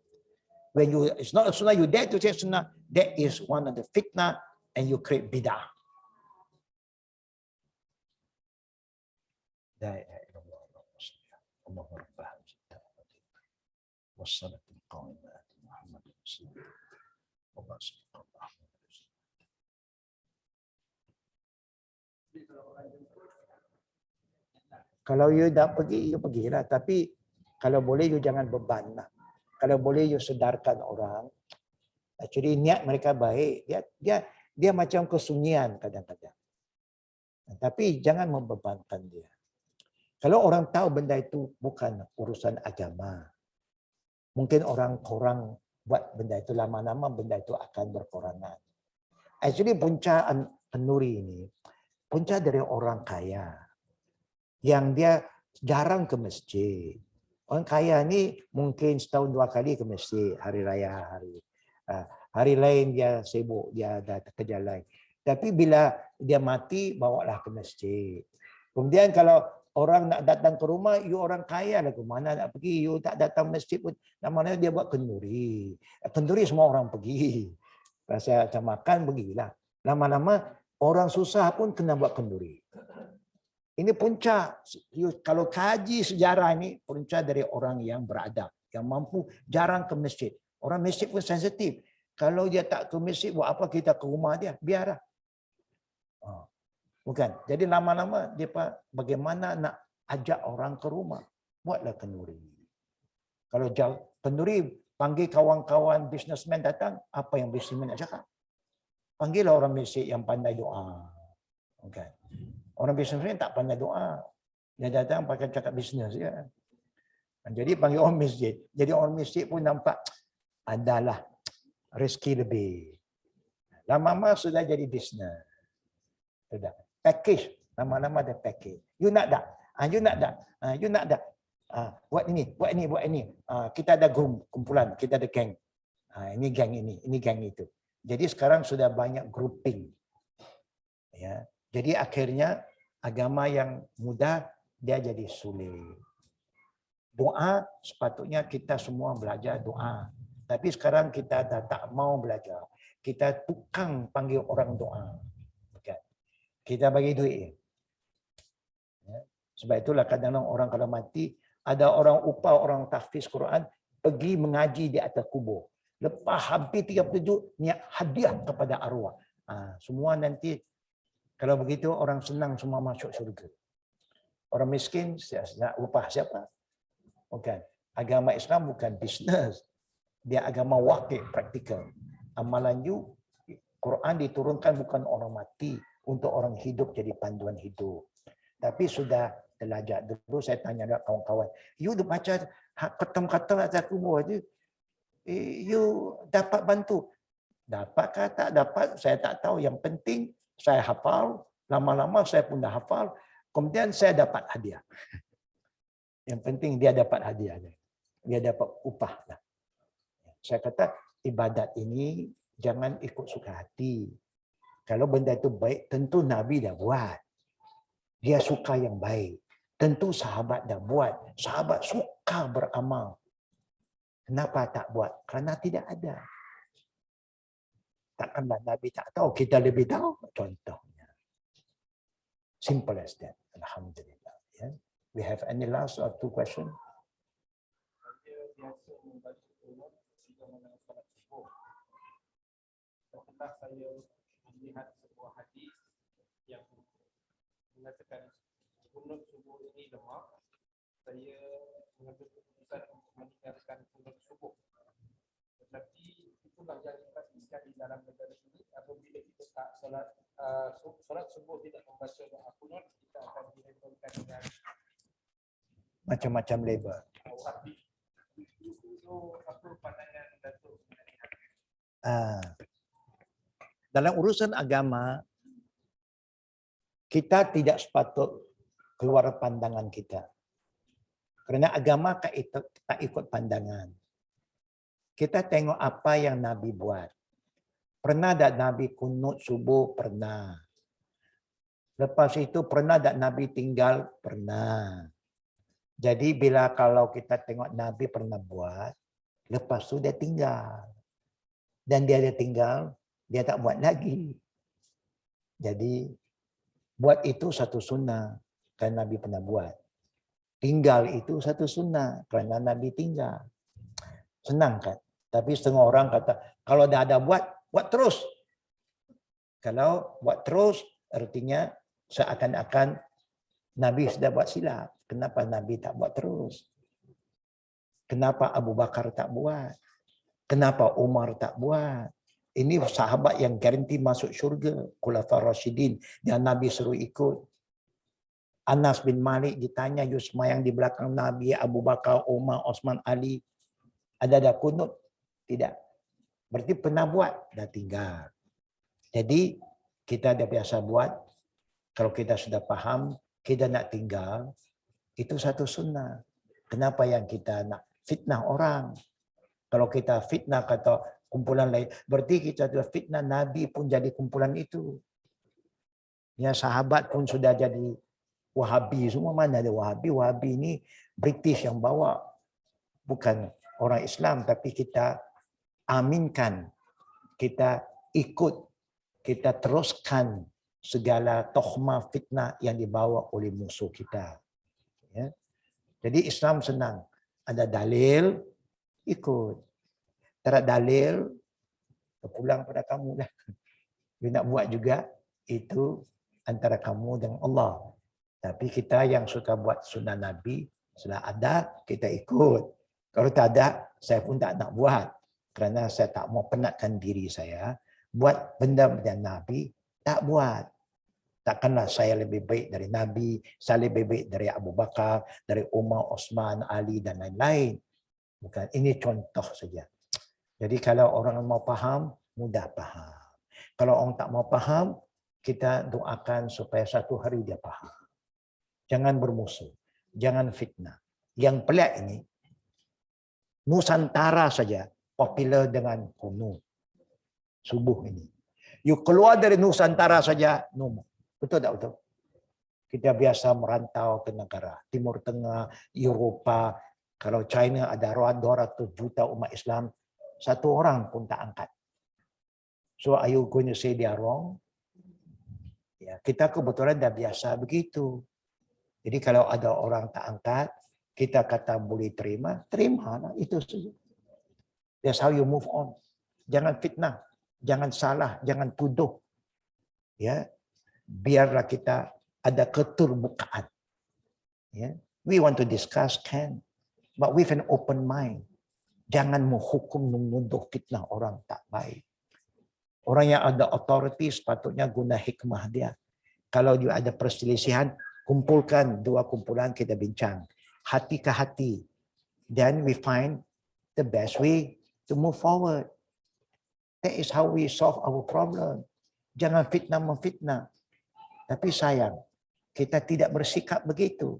When you, it's not a sunnah, you dare to say sunnah, that is one of the fitnah and you create bid'ah. La ilaha illallah Allahu Akbar. Wassalatul qaimat Muhammad Rasulullah. Kalau you nak pergi, you pergilah. Tapi kalau boleh, you jangan beban lah. Kalau boleh, you sedarkan orang. Actually, niat mereka baik. Dia macam kesunyian kadang-kadang. Tapi jangan membebankan dia. Kalau orang tahu benda itu bukan urusan agama, mungkin orang kurang buat benda itu, lama-lama benda itu akan berkurangan. Actually, punca An-Nuri ini, punca dari orang kaya. Yang dia jarang ke masjid. Orang kaya ni mungkin setahun 2 kali ke masjid, hari raya, hari lain dia sibuk, dia ada kerja lain. Tapi bila dia mati, bawalah ke masjid. Kemudian kalau orang nak datang ke rumah, you orang kaya lah, ke mana nak pergi, you tak datang masjid pun, mana dia buat kenduri. Kenduri semua orang pergi. Rasa macam makan, pergilah. Lama-lama orang susah pun kena buat kenduri. Ini punca, kalau kaji sejarah ini, punca dari orang yang beradab, yang mampu jarang ke masjid. Orang masjid pun sensitif. Kalau dia tak ke masjid, buat apa kita ke rumah dia? Biarlah. Bukan. Jadi lama-lama dia bagaimana nak ajak orang ke rumah. Buatlah kenduri. Kalau jauh kenduri, panggil kawan-kawan businessman datang, apa yang businessman nak cakap? Panggillah orang masjid yang pandai doa. Bukan. Orang businessman tak pandai doa. Dia datang pakai cakap bisnes ya. Jadi panggil orang masjid. Jadi orang masjid pun nampak adalah rezeki lebih. Lama-lama sudah jadi bisnes. Sudah. Package. Lama-lama ada package. You nak tak? You nak tak? You nak tak? Buat ini, buat ini, buat ini. Kita ada kumpulan, kita ada geng. Ini geng ini geng itu. Jadi sekarang sudah banyak grouping. Ya. Jadi akhirnya agama yang mudah dia jadi sulit. Doa sepatutnya kita semua belajar doa. Tapi sekarang kita dah tak mau belajar. Kita tukang panggil orang doa. Bukan. Kita bagi duit. Ya. Sebab itulah kadang-kadang orang kalau mati, ada orang upah orang tahfiz Quran pergi mengaji di atas kubur. Lepas hampir 37 niat hadiah kepada arwah. Semua nanti kalau begitu orang senang semua masuk syurga. Orang miskin nak upah siapa? Bukan. Agama Islam bukan bisnes. Dia agama wakil, praktikal. Amalan you, Quran diturunkan bukan orang mati, untuk orang hidup jadi panduan hidup. Tapi sudah belajar. Dulu saya tanya kawan-kawan, you baca kata-kata atas kubur je, you dapat bantu. Dapatkah tak dapat, saya tak tahu. Yang penting saya hafal, lama-lama saya pun dah hafal, kemudian saya dapat hadiah. Yang penting dia dapat hadiah. Dia dapat upah. Saya kata, ibadat ini jangan ikut suka hati. Kalau benda itu baik, tentu Nabi dah buat. Dia suka yang baik. Tentu sahabat dah buat. Sahabat suka beramal. Kenapa tak buat? Kerana tidak ada. Takkanlah Nabi tak tahu, kita lebih tahu. Contohnya. Simple as that. Alhamdulillah. Yeah. We have any last or 2 questions? Saya biasa membaca Quran jika mana solat subuh. Setelah saya melihat sebuah hadis yang mengatakan kunut subuh ini lemah, saya mengambil keputusan untuk meninggalkan kunut subuh. Tetapi itulah yang dipastikan di dalam negara ini, apabila kita tak solat subuh tidak membaca doa kunut, kita akan dilabelkan dengan Macam-macam label. wahbi. Itu apa pandangan Datuk mengenai hal ini? Dalam urusan agama, kita tidak sepatut keluar pandangan kita. Kerana agama tak ikut pandangan. Kita tengok apa yang Nabi buat. Pernah tak Nabi kunut subuh? Pernah. Lepas itu pernah tak Nabi tinggal? Pernah. Jadi bila kalau kita tengok Nabi pernah buat, lepas tu dia tinggal. Dan dia tinggal, dia tak buat lagi. Jadi buat itu satu sunnah kerana Nabi pernah buat. Tinggal itu satu sunnah kerana Nabi tinggal. Senang kan? Tapi setengah orang kata, kalau dah ada buat terus. Kalau buat terus, artinya seakan-akan Nabi sudah buat silap. Kenapa Nabi tak buat terus? Kenapa Abu Bakar tak buat? Kenapa Umar tak buat? Ini sahabat yang garanti masuk syurga. Khulafaur Rasyidin. Dan Nabi suruh ikut. Anas bin Malik ditanya, you semayang di belakang Nabi, Abu Bakar, Umar, Osman, Ali. Ada kunut? Tidak. Berarti pernah buat, dah tinggal. Jadi kita dah biasa buat. Kalau kita sudah faham, kita nak tinggal, itu satu sunnah. Kenapa yang kita nak fitnah orang? Kalau kita fitnah kata kumpulan lain, berarti kita sudah fitnah Nabi pun jadi kumpulan itu. Ya, sahabat pun sudah jadi Wahabi. Semua mana ada Wahabi? Wahabi ini British yang bawa. Bukan orang Islam, tapi kita aminkan. Kita ikut. Kita teruskan segala tohmah fitnah yang dibawa oleh musuh kita. Ya. Jadi Islam senang. Ada dalil, ikut. Tak ada dalil, pulang pada kamu lah. Dia nak buat juga, itu antara kamu dengan Allah. Tapi kita yang suka buat sunnah Nabi, sudah ada, kita ikut. Kalau tak ada, saya pun tak nak buat. Kerana saya tak mau penatkan diri saya. Buat benda-benda Nabi, tak buat. Takkanlah saya lebih baik dari Nabi, saya lebih baik dari Abu Bakar, dari Umar, Osman, Ali dan lain-lain. Bukan, ini contoh saja. Jadi kalau orang mau faham, mudah faham. Kalau orang tak mau faham, kita doakan supaya satu hari dia faham. Jangan bermusuh, jangan fitnah. Yang pelik ini, Nusantara saja popular dengan kuno. Subuh ini. You keluar dari Nusantara saja, no. Betul tak betul? Kita biasa merantau ke negara Timur Tengah, Eropah. Kalau China ada 200 juta umat Islam, satu orang pun tak angkat. So are you going to say they are wrong? Ya, kita kebetulan dah biasa begitu. Jadi kalau ada orang tak angkat, kita kata boleh terima, terimalah, itu saja. That's how you move on. Jangan fitnah, jangan salah, jangan tuduh. Ya, biarlah kita ada keterbukaan. Ya, we want to discuss can, but with an open mind. Jangan menghukum, menuduh, fitnah orang tak baik. Orang yang ada authority sepatutnya guna hikmah dia. Kalau dia ada perselisihan, kumpulkan dua kumpulan, kita bincang. Hati ke hati. Then we find the best way to move forward. That is how we solve our problem. Jangan fitnah memfitnah. Tapi sayang, kita tidak bersikap begitu.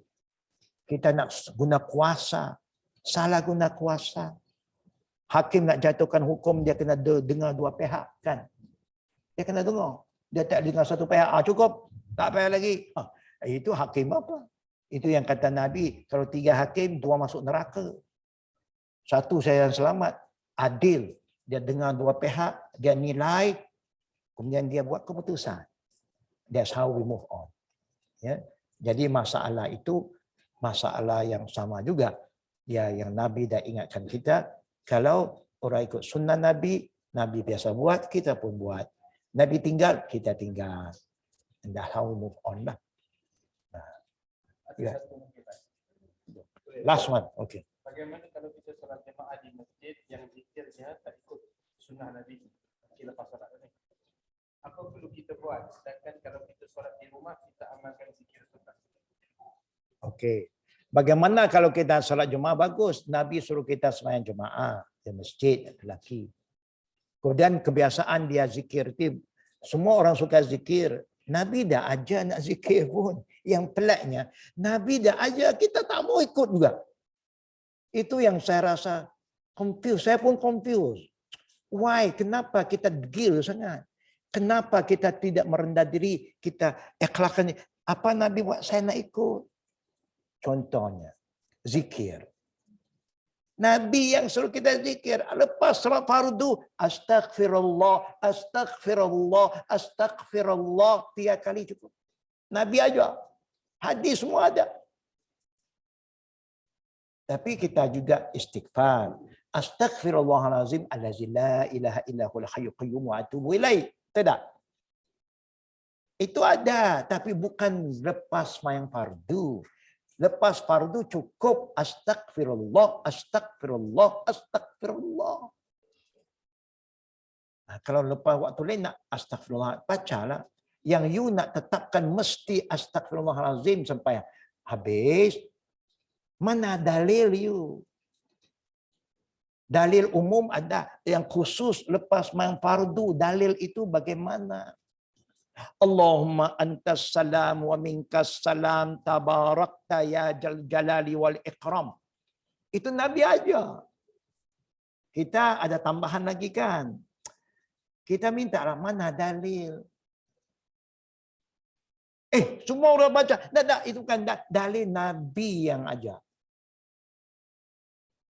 Kita nak guna kuasa. Salah guna kuasa. Hakim nak jatuhkan hukum, dia kena dengar dua pihak. Kan? Dia kena dengar. Dia tak dengar satu pihak. Cukup. Tak payah lagi. Itu hakim apa? Itu yang kata Nabi, kalau 3 hakim, 2 masuk neraka. Satu saya yang selamat. Adil. Dia dengar dua pihak. Dia nilai. Kemudian dia buat keputusan. That's how we move on. Ya. Jadi masalah itu, masalah yang sama juga. Ya, yang Nabi dah ingatkan kita. Kalau orang ikut sunnah Nabi, Nabi biasa buat, kita pun buat. Nabi tinggal, kita tinggal. And that's how we move on lah. Ya. Last one, okay. Bagaimana kalau kita solat jemaah di masjid yang zikirnya tak ikut sunnah Nabi? Lepas solat ini. Apa perlu kita buat? Sedangkan kalau kita solat di rumah, kita amalkan zikir sunnah. Okay. Bagaimana kalau kita solat Jumaat? Bagus. Nabi suruh kita sembahyang Jumaat di masjid lelaki. Kemudian kebiasaan dia zikir. Semua orang suka zikir. Nabi dah ajar nak zikir pun. Yang peliknya, Nabi dah ajar, kita tak mau ikut juga. Itu yang saya rasa confused. Saya pun confused. Why? Kenapa kita degil sangat? Kenapa kita tidak merendah diri? Kita ikhlaskan. Apa Nabi buat saya nak ikut? Contohnya, zikir. Nabi yang suruh kita zikir. Lepas salat fardu, astagfirullah, astagfirullah, astagfirullah. 3 kali cukup. Nabi aja. Hadis semua ada. Tapi kita juga istighfar. Astaghfirullahalazim allazi la ilaha illa huwal hayyul qayyum wa atubu ilaih. Tidak. Itu ada, tapi bukan lepas sembahyang fardu. Lepas fardu cukup astagfirullah, astagfirullah, astagfirullah. Nah, kalau lepas waktu lain nak astagfirullah, bacalah. Yang you nak tetapkan mesti astagfirullahalazim sampai habis. Mana dalil you? Dalil umum ada, yang khusus lepas sembahyang fardu. Dalil itu bagaimana? Allahumma antas salam wa minkas salam tabarakta ya jal jalali wal ikram. Itu Nabi aja. Kita ada tambahan lagi kan? Kita minta lah, mana dalil? Semua orang baca. Tak, itu kan dalil Nabi yang ajar.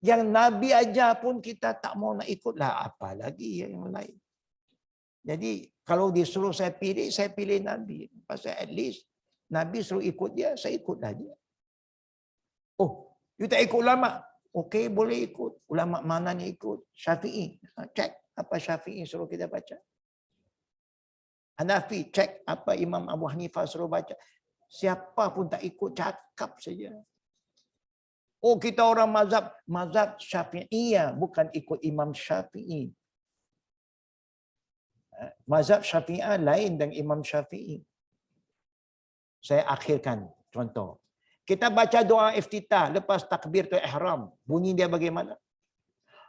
Yang Nabi ajar pun kita tak mau nak ikutlah, apa lagi yang lain. Jadi kalau disuruh saya pilih Nabi. Pasal at least Nabi suruh ikut dia, saya ikutlah dia. Oh, you tak ikut ulama? Okey, boleh ikut. Ulama mana ni ikut? Syafi'i. Cek apa Syafi'i suruh kita baca. Hanafi, cek apa Imam Abu Hanifah suruh baca. Siapa pun tak ikut, cakap saja. Oh, kita orang mazhab Syafi'iyah, bukan ikut Imam Syafi'i. Mazhab Syafi'iyah lain dengan Imam Syafi'i. Saya akhirkan contoh. Kita baca doa iftitah lepas takbiratul ihram. Bunyi dia bagaimana?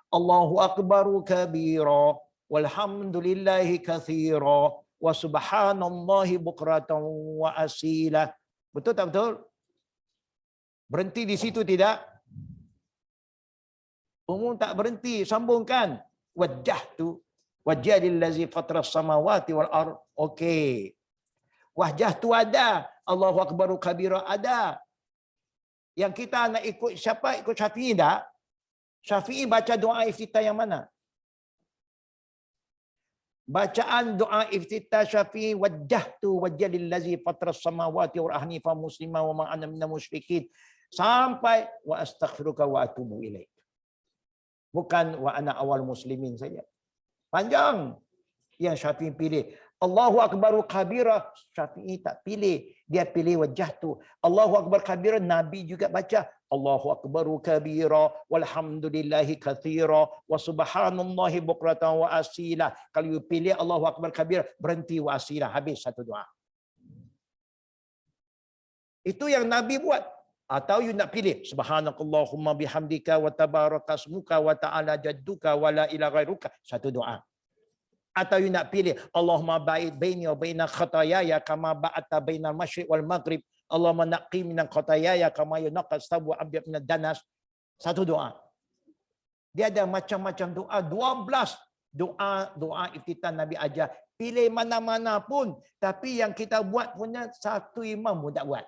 Allahu akbaru kabira walhamdulillahi katsira wa subhanallahi bukratan wa asila. Betul tak betul? Berhenti di situ tidak? Umum tak berhenti, sambungkan. Wajjahtu wajjahil ladzi fatras samawati wal ard. Okey. Wajjahtu ada, Allahu akbaru kabira ada. Yang kita nak ikut siapa? Ikut Syafi'i tak? Syafi'i baca doa iftitah yang mana? Bacaan doa iftitah Syafi'i, wajjahtu wajjahil ladzi fatras samawati wal ardi hanifan musliman wa ma ana minal musyrikin. Sampai wa astaghfiruka wa atubu ilaik. Bukan wa ana awal muslimin saja. Panjang. Yang Syafi'i pilih. Allahu akbaru kabira. Syafi'i tak pilih. Dia pilih wajjahtu. Allahu akbar kabira. Nabi juga baca. Allahu akbaru kabira. Walhamdulillahi katsira. Wa subhanallahi bukratan wa asila. Kalau you pilih Allahu akbar kabira, berhenti wa asila. Habis satu doa. Itu yang Nabi buat. Atau you nak pilih subhanakallahumma bihamdika wa tabarakasmuka wa ta'ala jadduka wa la ilaha ghairuka, satu doa. Atau you nak pilih Allahumma ba'id baini wa baina khataayaya kama ba'ata bainal masyriq wal maghrib, Allahumma naqqi minal khataayaya kama yunqqa as-sabu abyad minad danas, satu doa. Dia ada macam-macam doa, 12 doa iftitah Nabi ajar. Pilih mana-mana pun, tapi yang kita buat punya satu imam pun tak buat.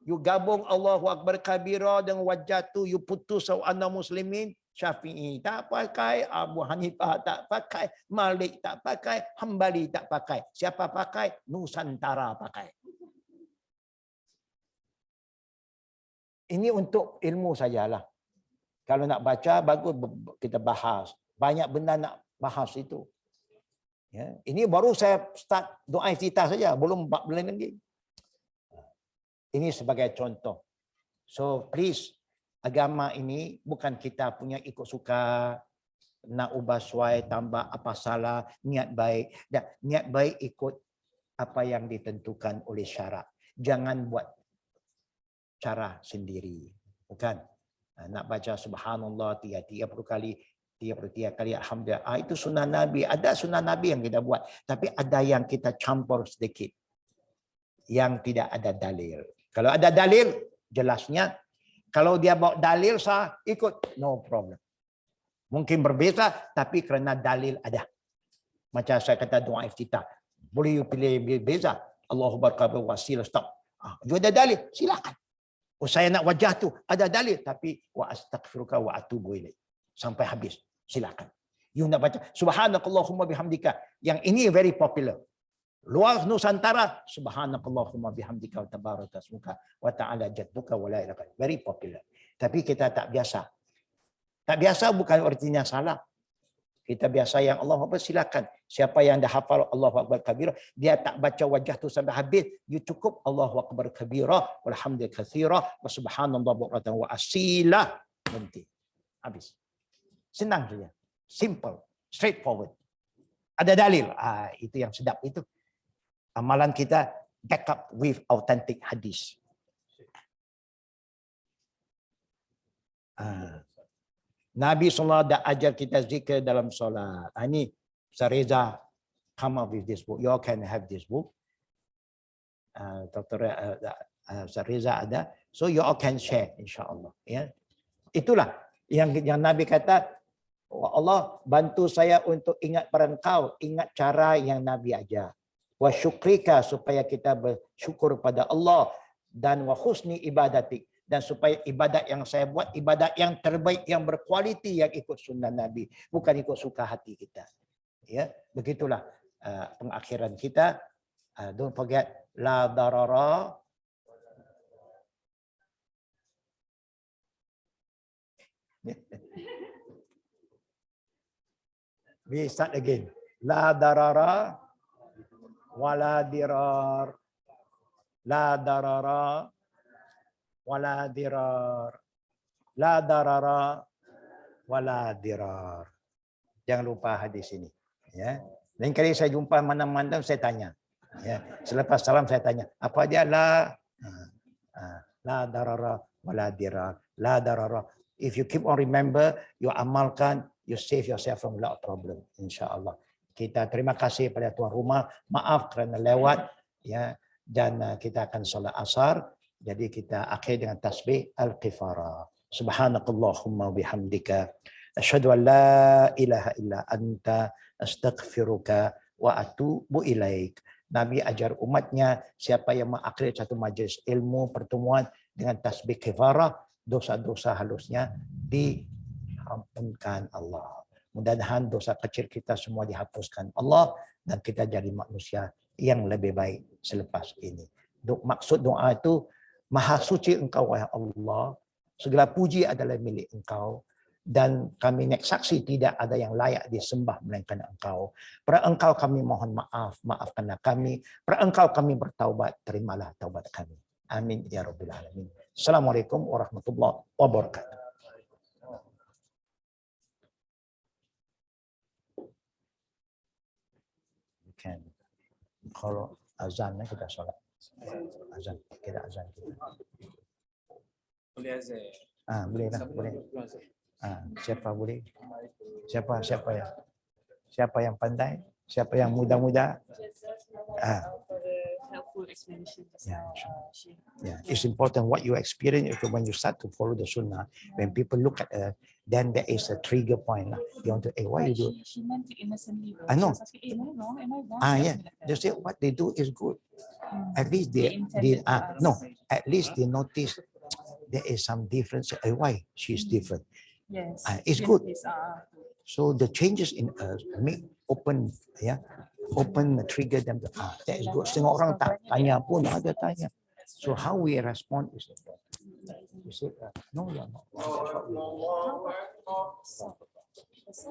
You gabung Allahu akbar kabira dengan wajjatu, you putus ana muslimin. Syafi'i tak pakai, Abu Hanifah tak pakai, Malik tak pakai, Hambali tak pakai. Siapa pakai? Nusantara pakai. Ini untuk ilmu sajalah. Kalau nak baca, bagus kita bahas. Banyak benda nak bahas itu. Ya, ini baru saya start doa iftitah saja, belum 4 bulan lagi. Ini sebagai contoh. So please, agama ini bukan kita punya ikut suka, nak ubah suai, tambah apa salah, niat baik. Dan niat baik ikut apa yang ditentukan oleh syarak. Jangan buat cara sendiri. Bukan. Nak baca subhanallah 30 kali, 33 kali alhamdulillah. Itu sunnah Nabi. Ada sunnah Nabi yang kita buat. Tapi ada yang kita campur sedikit. Yang tidak ada dalil. Kalau ada dalil, jelasnya. Kalau dia bawa dalil sah, ikut. No problem. Mungkin berbeza, tapi kerana dalil ada. Macam saya kata doa iftitah. Boleh you pilih beza. Allahu akbar wasilah, stop. Dia ada dalil, silakan. Oh, saya nak wajah tu, ada dalil, tapi wa astaghfiruka wa atubu ilaik. Sampai habis. Silakan. You nak baca subhanakallahumma bihamdika. Yang ini very popular. Luar Nusantara, subhanakallahumma bihamdika wa tabaraka ismuka wa ta'ala jadduka wa la ilaha illa anta. Very popular. Tapi kita tak biasa. Tak biasa bukan artinya salah. Kita biasa yang Allah Akbar, silakan. Siapa yang dah hafal Allahu Akbar kabira, dia tak baca wajah tu sampai habis, you cukup Allahu Akbar kabira, walhamdulillah katsira, wa subhanallah bukratan wa asila. Berhenti. Habis. Senang saja. Simple. Straightforward. Ada dalil. Itu yang sedap itu. Amalan kita back up with authentic hadis. Nabi SAW dah ajar kita zikir dalam solat. Ini Sareza come up with this book. You all can have this book. Dr. Sareza ada. So you all can share insyaAllah. Ya. Itulah yang Nabi kata, Allah bantu saya untuk ingat pada engkau. Ingat cara yang Nabi ajar. Wa syukrika, supaya kita bersyukur pada Allah. Dan wa husni ibadatik. Dan supaya ibadat yang saya buat, ibadat yang terbaik, yang berkualiti, yang ikut sunnah Nabi. Bukan ikut suka hati kita. Ya, begitulah pengakhiran kita. Don't forget, la darara. We start again. La darara, wala dirar. La darara, wala dirar. La darara wala dirar. Jangan lupa hadis ini. Ya. Lain kali saya jumpa mana-mana saya tanya. Ya. Selepas salam saya tanya, apa dia la? La darara wala dirar. La darara. If you keep on remember, you amalkan, you save yourself from a lot of problem. InsyaAllah. Kita terima kasih pada tuan rumah. Maaf kerana lewat. Ya. Dan kita akan solat asar. Jadi kita akhir dengan tasbih al-qifara. Subhanakallahumma bihamdika. Asyhadu an la ilaha illa anta astaghfiruka wa atubu ilaik. Nabi ajar umatnya, siapa yang mengakhiri satu majlis ilmu pertemuan dengan tasbih qifara, dosa-dosa halusnya diampunkan Allah. Mudah-mudahan dosa kecil kita semua dihapuskan Allah dan kita jadi manusia yang lebih baik selepas ini. Maksud doa itu, Maha suci engkau, wahai Allah. Segala puji adalah milik engkau. Dan kami saksi tidak ada yang layak disembah melainkan engkau. Pada engkau kami mohon maaf, maafkanlah kami. Pada engkau kami bertaubat, terimalah taubat kami. Amin ya Rabbil Alamin. Assalamualaikum warahmatullahi wabarakatuh. Kalau azan kita sholat. Azan, kita azan. Boleh azan. Boleh lah, boleh. Siapa boleh? Siapa yang pandai? Siapa yang muda-muda? Yeah, it's important what you experience when you start to follow the sunnah. When people look at then there is a trigger point. You want to, why you do? She meant it innocently. I know. Am I wrong? Am I wrong? Yeah. They say what they do is good. At least they intended to us. no. At least they notice there is some difference. Why she's different? Yes. It's good. Yes, So the changes in us make open, open trigger them. That is good. Setengah orang tak tanya pun ada tanya. So how we respond is important. You say, no, you're not. That's